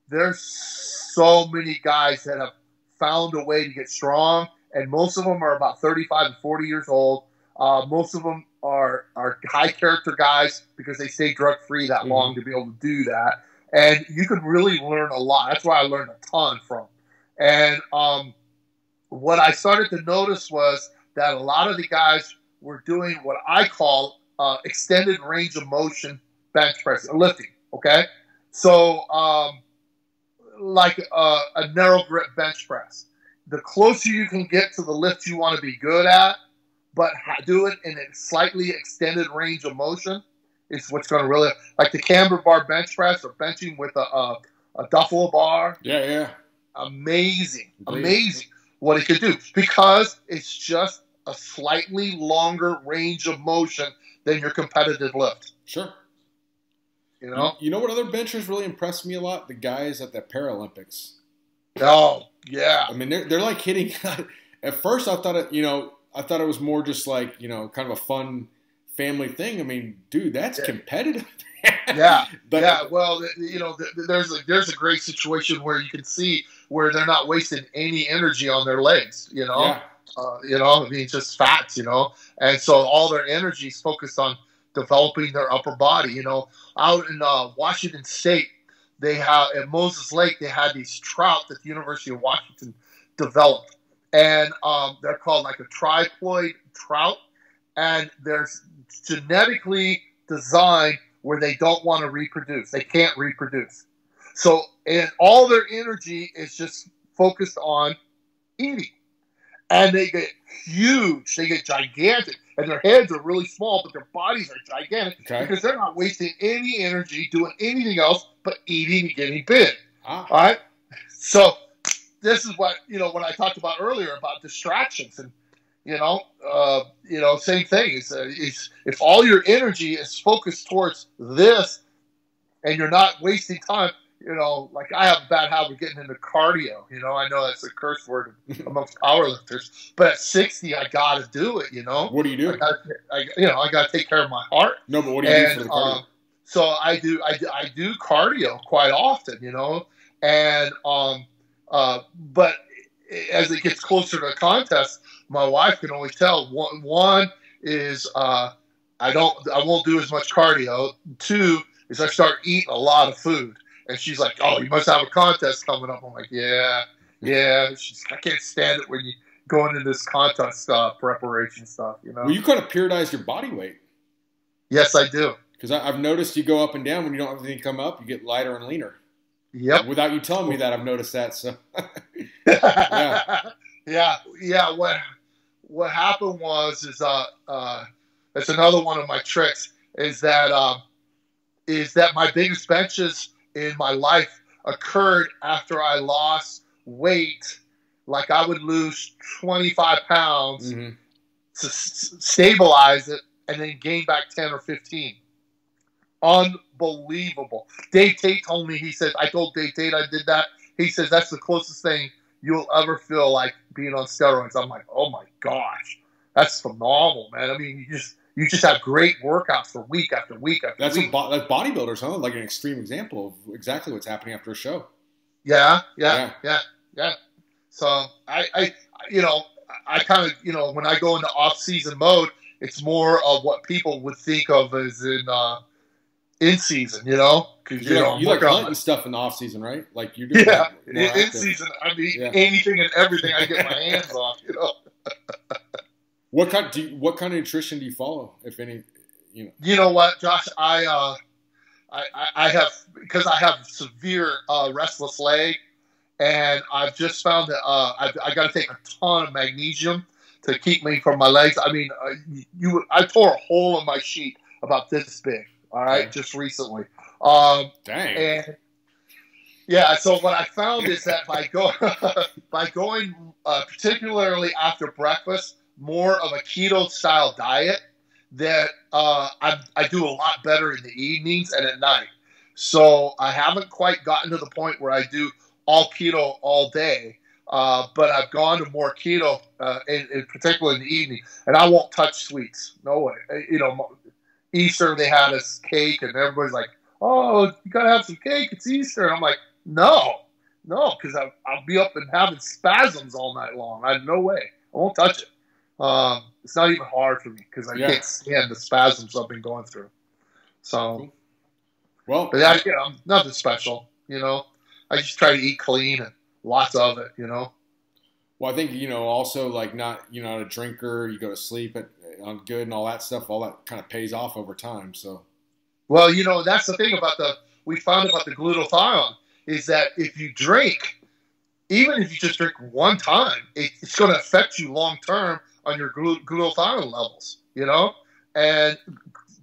There's so many guys that have found a way to get strong, and most of them are about 35 and 40 years old. Most of them are high character guys because they stay drug free that long to be able to do that. And you can really learn a lot. That's why I learned a ton from. And what I started to notice was that a lot of the guys were doing what I call extended range of motion bench press lifting. Okay, so like a narrow grip bench press. The closer you can get to the lift you want to be good at, but do it in a slightly extended range of motion, is what's going to really, like the camber bar bench press or benching with a duffel bar. Yeah. Amazing what it could do because it's just a slightly longer range of motion than your competitive lift. Sure. You know what other benchers really impressed me a lot? The guys at the Paralympics. Oh yeah. I mean, they're like hitting. At first, I thought it was more just like kind of a fun family thing. I mean, dude, that's competitive. Yeah. Well, there's a great situation where you can see where they're not wasting any energy on their legs. Yeah. I mean, just fats. And so all their energy is focused on developing their upper body. Out in Washington State, they have at Moses Lake, they had these trout that the University of Washington developed, and they're called like a triploid trout, and they're genetically designed where they don't want to reproduce. They can't reproduce. So, and all their energy is just focused on eating. And they get huge. They get gigantic. And their heads are really small, but their bodies are gigantic because they're not wasting any energy doing anything else but eating and getting big. All right? So this is what, when I talked about earlier about distractions and, same thing. It's if all your energy is focused towards this and you're not wasting time, like I have a bad habit of getting into cardio. I know that's a curse word amongst powerlifters, but at 60, I got to do it. What do you do? I got to take care of my heart. No, but what do you do for the cardio? So I do cardio quite often, and but as it gets closer to the contest, my wife can always tell. One is I won't do as much cardio. Two is I start eating a lot of food. And she's like, "Oh, you must have a contest coming up." I'm like, "Yeah." I can't stand it when you go into this contest preparation stuff. Well, you kind of periodize your body weight. Yes, I do. Because I've noticed you go up and down when you don't have anything come up. You get lighter and leaner. Yep. Without you telling me that, I've noticed that. So. Yeah. What happened was that's another one of my tricks is that my biggest benches in my life occurred after I lost weight. Like I would lose 25 pounds to stabilize it and then gain back 10 or 15. Unbelievable. Dave Tate told me, he says, I told Dave Tate I did that. He says, that's the closest thing you'll ever feel like being on steroids. I'm like, oh my gosh, that's phenomenal, man. I mean, you just have great workouts for week after week after week. That's bodybuilders, huh? Like an extreme example of exactly what's happening after a show. Yeah. So I kind of, when I go into off-season mode, it's more of what people would think of as in season, because you like hunting stuff in the off season, right? Like you're doing in season. I mean, anything and everything I get my hands on. What kind of nutrition do you follow, if any? You know what, Josh? I have, because I have severe restless leg, and I've just found that I got to take a ton of magnesium to keep me from my legs. I mean, I tore a hole in my sheet about this big. All right, just recently. Dang. And yeah, so what I found is that by going particularly after breakfast, more of a keto style diet, that I do a lot better in the evenings and at night. So I haven't quite gotten to the point where I do all keto all day, but I've gone to more keto, in particular in the evening, and I won't touch sweets. No way. Easter they had us cake, and everybody's like, "Oh, you gotta have some cake. It's Easter." And I'm like, "No, because I'll be up and having spasms all night long. No way. I won't touch it. It's not even hard for me because I can't stand the spasms I've been going through. So, well, but I'm nothing special. I just try to eat clean and lots of it. Well, I think, also like not a drinker, you go to sleep on good and all that stuff, all that kind of pays off over time. So, well, that's the thing we found about the glutathione is that if you drink, even if you just drink one time, it's going to affect you long term on your glutathione levels, and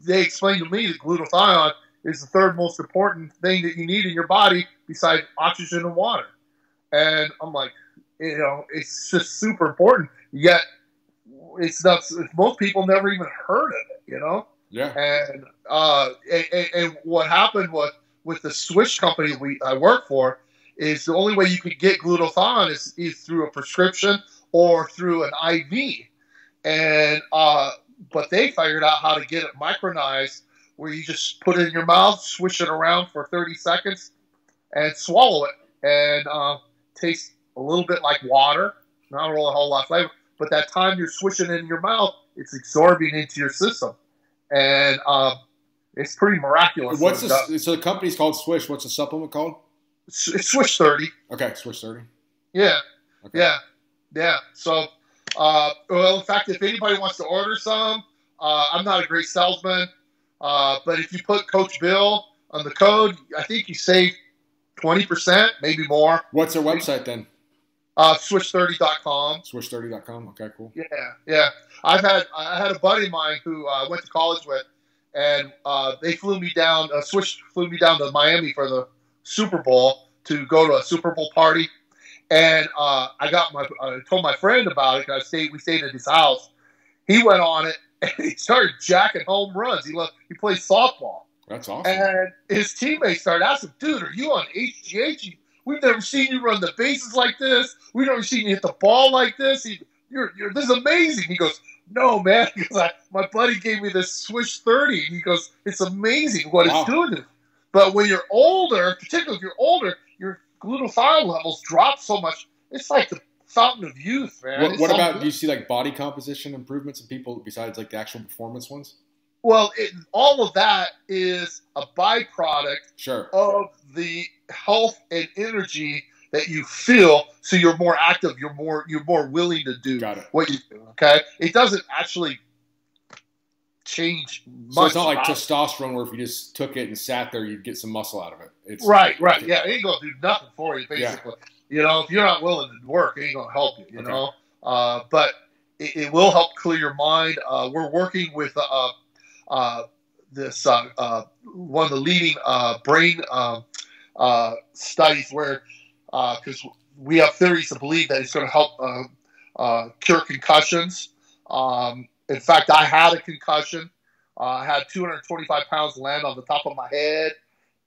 they explained to me that glutathione is the third most important thing that you need in your body besides oxygen and water. And I'm like, it's just super important. Yet it's not. Most people never even heard of it. Yeah. And what happened with the Swiss company I work for is the only way you could get glutathione is through a prescription or through an IV. And but they figured out how to get it micronized, where you just put it in your mouth, swish it around for 30 seconds, and swallow it, and tastes a little bit like water, not really a whole lot of flavor. But that time you're swishing it in your mouth, it's absorbing into your system, and it's pretty miraculous. So the company's called Swish. What's the supplement called? It's Swish 30. Okay, Swish 30. Yeah, okay. yeah. So, well, in fact, if anybody wants to order some, I'm not a great salesman, but if you put Coach Bill on the code, I think you save 20%, maybe more. What's their website then? Swish30.com. Swish30.com. Okay, cool. Yeah. I had a buddy of mine who I went to college with, and they flew me down. Swish flew me down to Miami for the Super Bowl to go to a Super Bowl party, and I told my friend about it. We stayed at his house. He went on it and he started jacking home runs. He plays softball. That's awesome. And his teammates started asking, "Dude, are you on HGH? We've never seen you run the bases like this. We've never seen you hit the ball like this. This is amazing." He goes, "No, man." Because my buddy gave me this Swish 30. He goes, "It's amazing what it's doing." But when you're older, particularly if you're older, your glutathione levels drop so much. It's like the fountain of youth, man. What about, do you see like body composition improvements in people besides like the actual performance ones? Well, all of that is a byproduct of the health and energy that you feel. So you're more active. You're more willing to do what you do. Okay, it doesn't actually change much. So it's not like testosterone, where if you just took it and sat there, you'd get some muscle out of it. It's right. Yeah, it ain't gonna do nothing for you, basically. Yeah. If you're not willing to work, it ain't gonna help you. You know, but it will help clear your mind. We're working with this one of the leading brain studies where because we have theories to believe that it's going to help cure concussions. In fact, I had a concussion. I had 225 pounds land on the top of my head,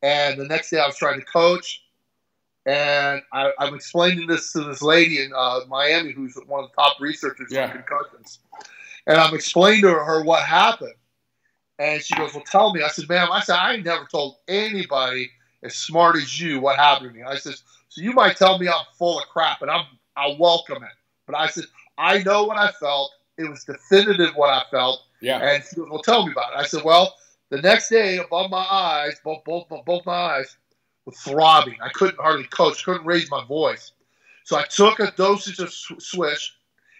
and the next day I was trying to coach, And I'm explaining this to this lady in Miami who's one of the top researchers on concussions. And I'm explaining to her what happened. And she goes, well, tell me. I said, ma'am, I ain't never told anybody as smart as you what happened to me. I said, so you might tell me I'm full of crap, and I'll welcome it. But I said, I know what I felt. It was definitive what I felt. Yeah. And she goes, well, tell me about it. I said, well, the next day above my eyes, both my eyes were throbbing. I couldn't hardly coach, couldn't raise my voice. So I took a dosage of Swish,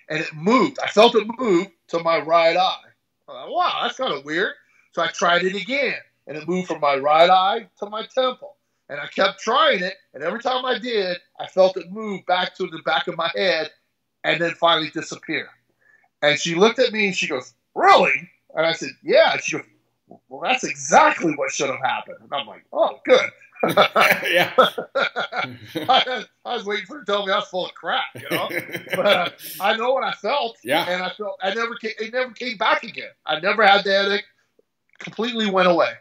and it moved. I felt it move to my right eye. I thought, wow, that's kind of weird. So I tried it again, and it moved from my right eye to my temple. And I kept trying it, and every time I did, I felt it move back to the back of my head and then finally disappear. And she looked at me, and she goes, really? And I said, yeah. And she goes, well, that's exactly what should have happened. And I'm like, oh, good. Yeah. I was waiting for her to tell me I was full of crap, you know. But I know what I felt. Yeah. And it never came back again. I never had the headache. Completely went away.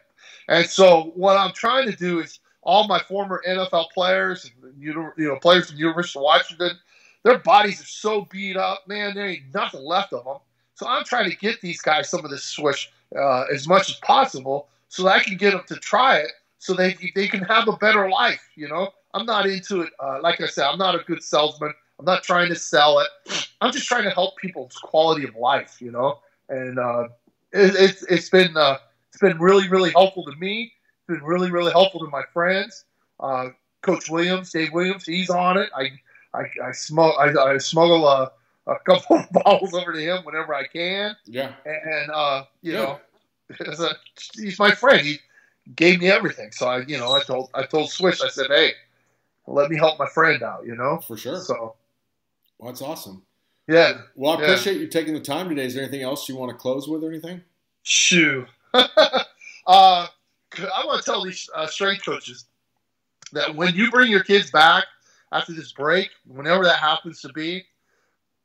And so what I'm trying to do is all my former NFL players, players from the University of Washington, their bodies are so beat up, man. There ain't nothing left of them. So I'm trying to get these guys some of this Swish as much as possible, so that I can get them to try it, so they can have a better life. You know, I'm not into it. Like I said, I'm not a good salesman. I'm not trying to sell it. I'm just trying to help people's quality of life. You know, and it's been really, really helpful to me. It's been really, really helpful to my friends. Coach Williams, Dave Williams, he's on it. I smuggle a couple of bottles over to him whenever I can. Yeah. And know, he's my friend. He gave me everything. So I told Swish, I said, hey, let me help my friend out, you know? For sure. So. Well, that's awesome. Yeah. Well, I appreciate you taking the time today. Is there anything else you want to close with or anything? Shoo. I want to tell these strength coaches that when you bring your kids back after this break, whenever that happens to be,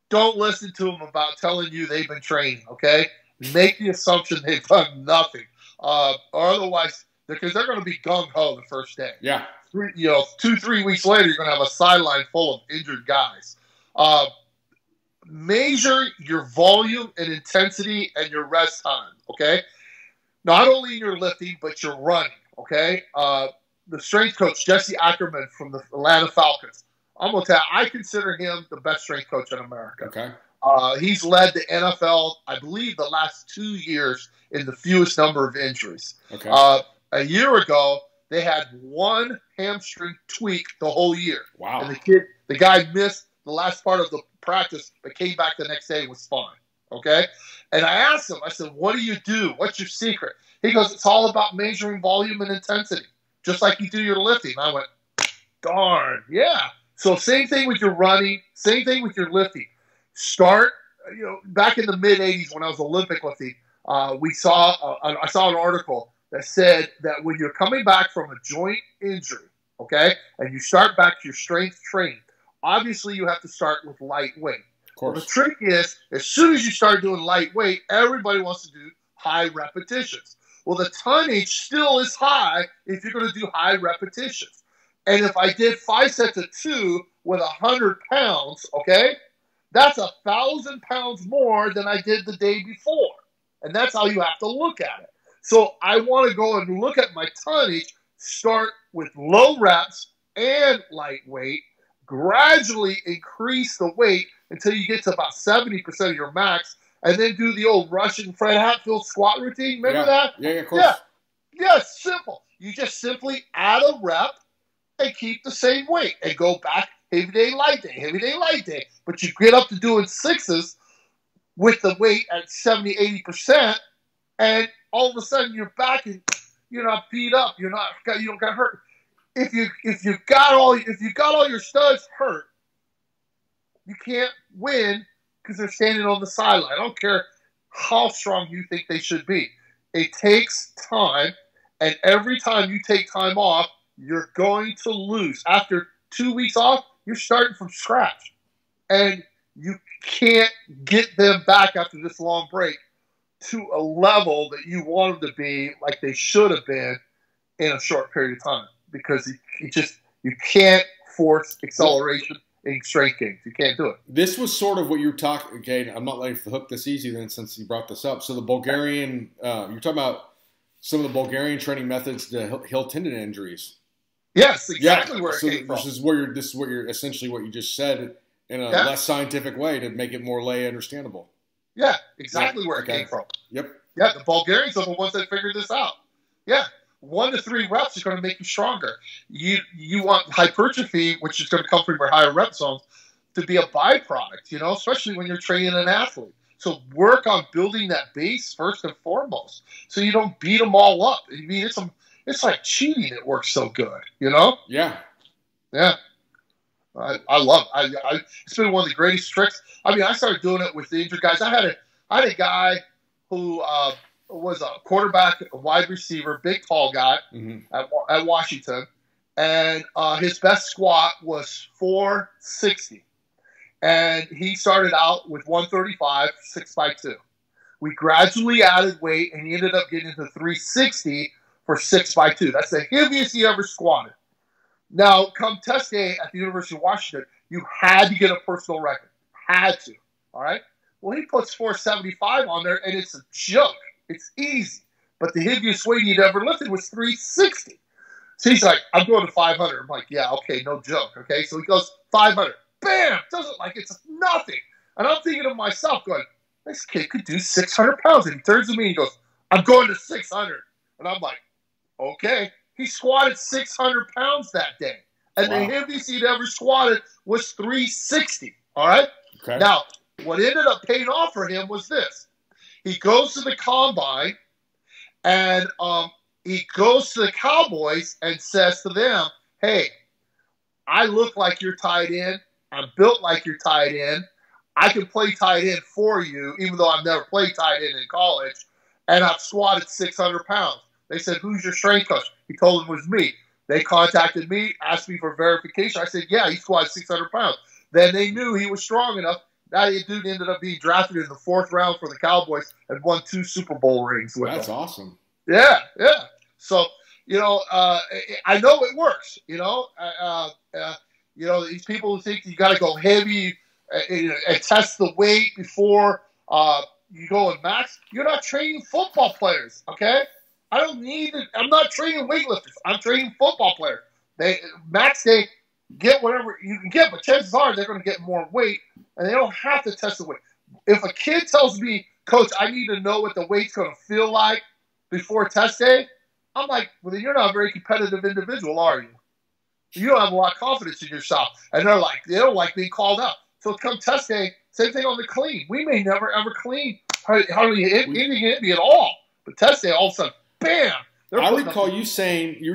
don't listen to them about telling you they've been training, okay? Make the assumption they've done nothing. Or otherwise, because they're going to be gung-ho the first day. Yeah. 2-3 weeks later, you're going to have a sideline full of injured guys. Measure your volume and intensity and your rest time, okay? Not only your lifting, but your running, okay? The strength coach, Jesse Ackerman from the Atlanta Falcons, I'm going to tell you, I consider him the best strength coach in America. Okay. He's led the NFL, I believe, the last 2 years in the fewest number of injuries. Okay. A year ago, they had one hamstring tweak the whole year. Wow. And the guy missed the last part of the practice, but came back the next day and was fine. Okay? And I asked him, I said, what do you do? What's your secret? He goes, it's all about measuring volume and intensity, just like you do your lifting. I went, darn, yeah. So same thing with your running, same thing with your lifting. Start, back in the mid-'80s when I was Olympic lifting, I saw an article that said that when you're coming back from a joint injury, okay, and you start back to your strength training, obviously you have to start with lightweight. Of course. Well, the trick is, as soon as you start doing lightweight, everybody wants to do high repetitions. Well, the tonnage still is high if you're going to do high repetitions. And if I did 5 sets of 2 with 100 pounds, okay, that's 1,000 pounds more than I did the day before. And that's how you have to look at it. So I want to go and look at my tonnage, start with low reps and lightweight, gradually increase the weight until you get to about 70% of your max, and then do the old Russian Fred Hatfield squat routine. Remember that? Yeah, of course. Yeah, simple. You just simply add a rep and keep the same weight and go back heavy day, light day, heavy day, light day. But you get up to doing 6s with the weight at 70, 80%, and all of a sudden you're back and you're not beat up. You don't get hurt. If you got all your studs hurt, you can't win because they're standing on the sideline. I don't care how strong you think they should be. It takes time, and every time you take time off, you're going to lose. After 2 weeks off, you're starting from scratch. And you can't get them back after this long break to a level that you want them to be like they should have been in a short period of time. Because you can't force, acceleration, and strength gains. You can't do it. This was sort of what you were talking. Okay, I'm not letting the hook this easy then, since you brought this up. So the Bulgarian, you're talking about some of the Bulgarian training methods to heal tendon injuries. Yes, exactly where it came from. This is what you're essentially what you just said in a less scientific way to make it more lay understandable. Yeah, exactly where it came from. Yep. Yeah, the Bulgarians are the ones that figured this out. Yeah, 1 to 3 reps is going to make you stronger. You want hypertrophy, which is going to come from your higher rep zones, to be a byproduct, especially when you're training an athlete. So work on building that base first and foremost, so you don't beat them all up. I mean, it's like cheating. It works so good, Yeah. Yeah. I love it. It's been one of the greatest tricks. I mean, I started doing it with the injured guys. I had a guy who was a quarterback, a wide receiver, big, tall guy at Washington, and his best squat was 460. And he started out with 135, 6x2. We gradually added weight, and he ended up getting to 360 for 6x2. That's the heaviest he ever squatted. Now, come test day at the University of Washington, you had to get a personal record. Had to. All right? Well, he puts 475 on there, and it's a joke. It's easy. But the heaviest weight he'd ever lifted was 360. So he's like, I'm going to 500. I'm like, yeah, okay, no joke. Okay, so he goes 500. Bam! Does it like it's nothing. And I'm thinking to myself, going, this kid could do 600 pounds. And he turns to me and he goes, I'm going to 600. And I'm like, okay. He squatted 600 pounds that day. And the heaviest he'd ever squatted was 360. All right? Okay. Now, what ended up paying off for him was this. He goes to the combine, and he goes to the Cowboys and says to them, hey, I look like you're tight end. I'm built like you're tight end. I can play tight end for you, even though I've never played tight end in college, and I've squatted 600 pounds. They said, who's your strength coach? He told them it was me. They contacted me, asked me for verification. I said, yeah, he squatted 600 pounds. Then they knew he was strong enough. That dude ended up being drafted in the 4th round for the Cowboys and won 2 Super Bowl rings with That's them. awesome. Yeah, yeah. So, I know it works, these people who think you got to go heavy and test the weight before you go in max. You're not training football players, okay? I'm not training weightlifters. I'm training football players. They get whatever you can get, but chances are they're going to get more weight, and they don't have to test the weight. If a kid tells me, Coach, I need to know what the weight's going to feel like before test day, I'm like, well, then you're not a very competitive individual, are you? You don't have a lot of confidence in yourself. And they don't like being called out. So come test day, same thing on the clean. We may never, ever clean hardly anything at all. But test day, all of a sudden, bam! I recall you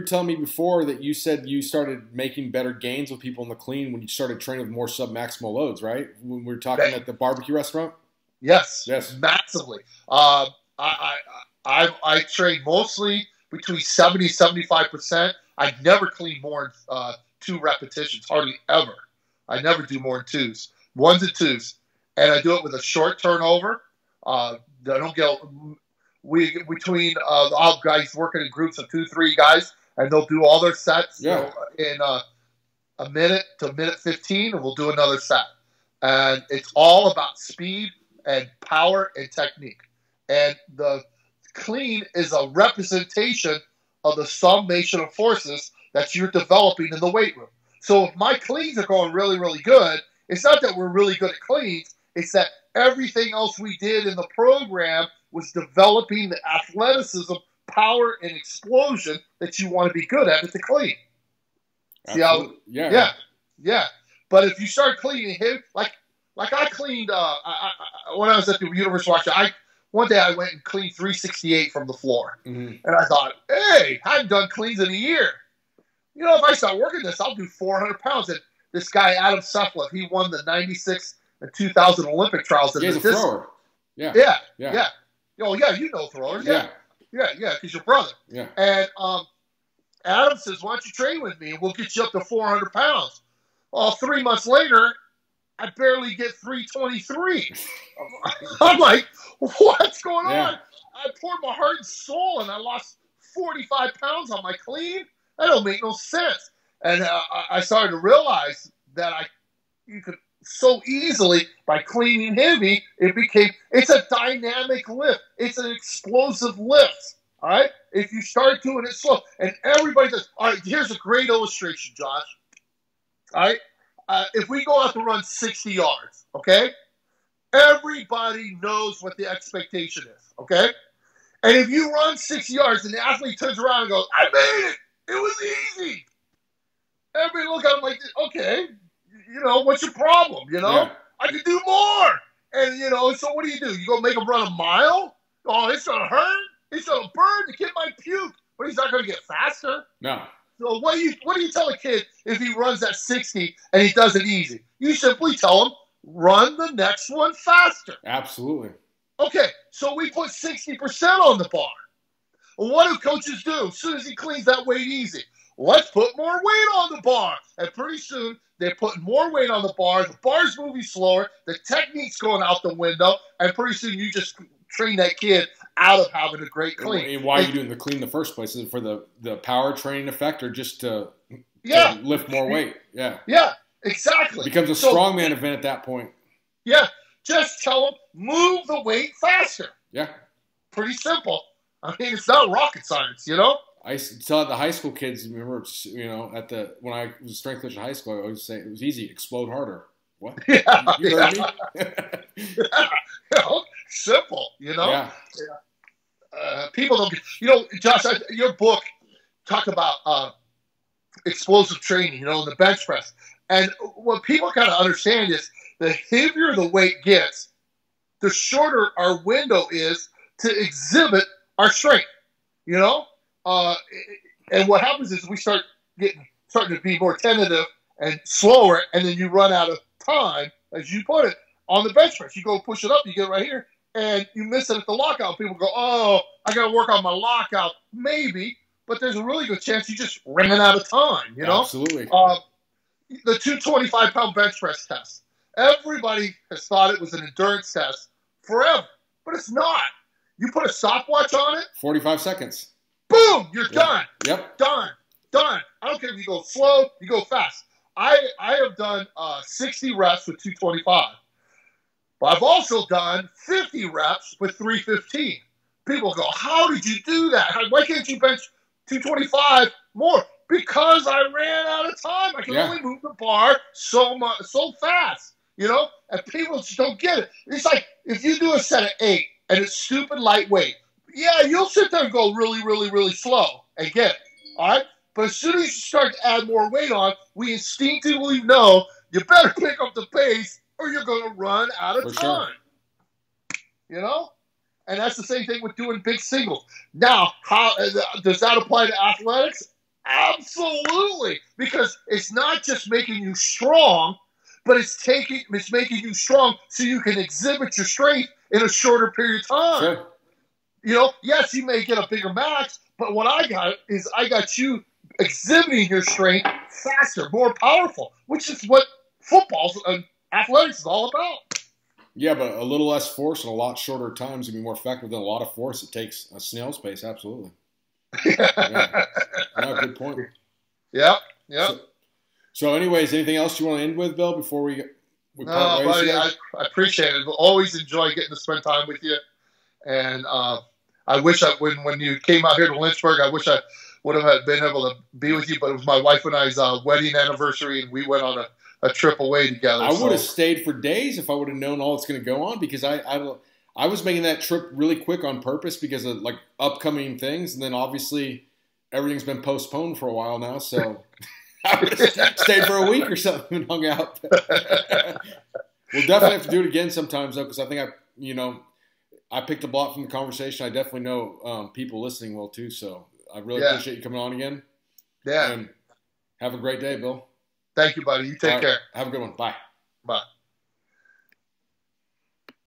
telling me before that you said you started making better gains with people in the clean when you started training with more submaximal loads, right? When we were talking at the barbecue restaurant? Yes. Massively. I train mostly between 70 and 75%. I never clean more than 2 repetitions, hardly ever. I never do more than 2s, 1s and 2s. And I do it with a short turnover. I don't get... between all guys working in groups of 2-3 guys, and they'll do all their sets in a minute to a minute 15, and we'll do another set. And it's all about speed and power and technique. And the clean is a representation of the summation of forces that you're developing in the weight room. So if my cleans are going really, really good, it's not that we're really good at cleans, it's that everything else we did in the program was developing the athleticism, power, and explosion that you want to be good at the clean. See how? Yeah. But if you start cleaning him, like I cleaned when I was at the University of Washington, one day I went and cleaned 368 from the floor. Mm-hmm. And I thought, hey, I haven't done cleans in a year. If I start working this, I'll do 400 pounds. And this guy, Adam Seflev, he won the 96 and 2000 Olympic trials. He's a thrower. Yeah. Oh, yeah, you know throwers. Yeah, because your brother. Yeah. And Adam says, why don't you train with me? We'll get you up to 400 pounds. Well, 3 months later, I barely get 323. I'm like, what's going on? I poured my heart and soul, and I lost 45 pounds on my clean. That don't make no sense. And I started to realize that you could so easily, by cleaning heavy, it's a dynamic lift. It's an explosive lift. All right? If you start doing it slow, and everybody does. All right, here's a great illustration, Josh. All right? If we go out to run 60 yards, okay? Everybody knows what the expectation is, okay? And if you run 60 yards and the athlete turns around and goes, I made it! It was easy! Everybody look at him like, okay, what's your problem, Yeah. I can do more! And, so what do? You go make him run a mile? Oh, it's going to hurt? It's going to burn? The kid might puke, but he's not going to get faster. No. So what do you tell a kid if he runs at 60 and he does it easy? You simply tell him, run the next one faster. Absolutely. Okay, so we put 60% on the bar. Well, what do coaches do as soon as he cleans that weight easy? Let's put more weight on the bar. And pretty soon, they're putting more weight on the bar's moving slower, the technique's going out the window, and pretty soon you just train that kid out of having a great clean. And why are you doing the clean in the first place? Is it for the power training effect or just to lift more weight? Yeah. Yeah, exactly. It becomes a strongman event at that point. Yeah. Just tell them, move the weight faster. Yeah. Pretty simple. I mean, it's not rocket science, I used to tell the high school kids, remember, when I was a strength coach in high school, I always say it was easy, explode harder. What? Yeah. You heard me? Simple, Yeah. People don't, Josh, your book talk about explosive training, the bench press. And what people got to understand is the heavier the weight gets, the shorter our window is to exhibit our strength, and what happens is we starting to be more tentative and slower, and then you run out of time, as you put it, on the bench press. You go push it up, you get right here, and you miss it at the lockout. People go, oh, I got to work on my lockout. Maybe, but there's a really good chance you just ran out of time, Absolutely. The 225-pound bench press test. Everybody has thought it was an endurance test forever, but it's not. You put a stopwatch on it. 45 seconds. Boom, you're done. Yep. Done. I don't care if you go slow, you go fast. I have done 60 reps with 225. But I've also done 50 reps with 315. People go, how did you do that? Why can't you bench 225 more? Because I ran out of time. I can only move the bar so fast, and people just don't get it. It's like if you do a set of 8 and it's stupid lightweight, yeah, you'll sit there and go really, really, really slow and get it, all right? But as soon as you start to add more weight on, we instinctively know you better pick up the pace or you're going to run out of time, And that's the same thing with doing big singles. Now, how does that apply to athletics? Absolutely, because it's not just making you strong, but it's making you strong so you can exhibit your strength in a shorter period of time. Sure. Yes, you may get a bigger max, but what I got you exhibiting your strength faster, more powerful, which is what football and athletics is all about. Yeah, but a little less force and a lot shorter times would be more effective than a lot of force. It takes a snail's pace, absolutely. Yeah. No, good point. Yeah. So anyways, anything else you want to end with, Bill, before we part ways? Buddy, I appreciate it. I always enjoy getting to spend time with you. And I wish when you came out here to Lynchburg, I wish I would have been able to be with you, but it was my wife and I's wedding anniversary, and we went on a trip away together. I would have stayed for days if I would have known all that's going to go on, because I was making that trip really quick on purpose because of like upcoming things, and then obviously everything's been postponed for a while now, so I would have stayed for a week or something and hung out. We'll definitely have to do it again sometimes, though, because I think I picked up a lot from the conversation. I definitely know people listening will too, so I really appreciate you coming on again. Yeah. And have a great day, Bill. Thank you, buddy. You take care. Have a good one. Bye. Bye.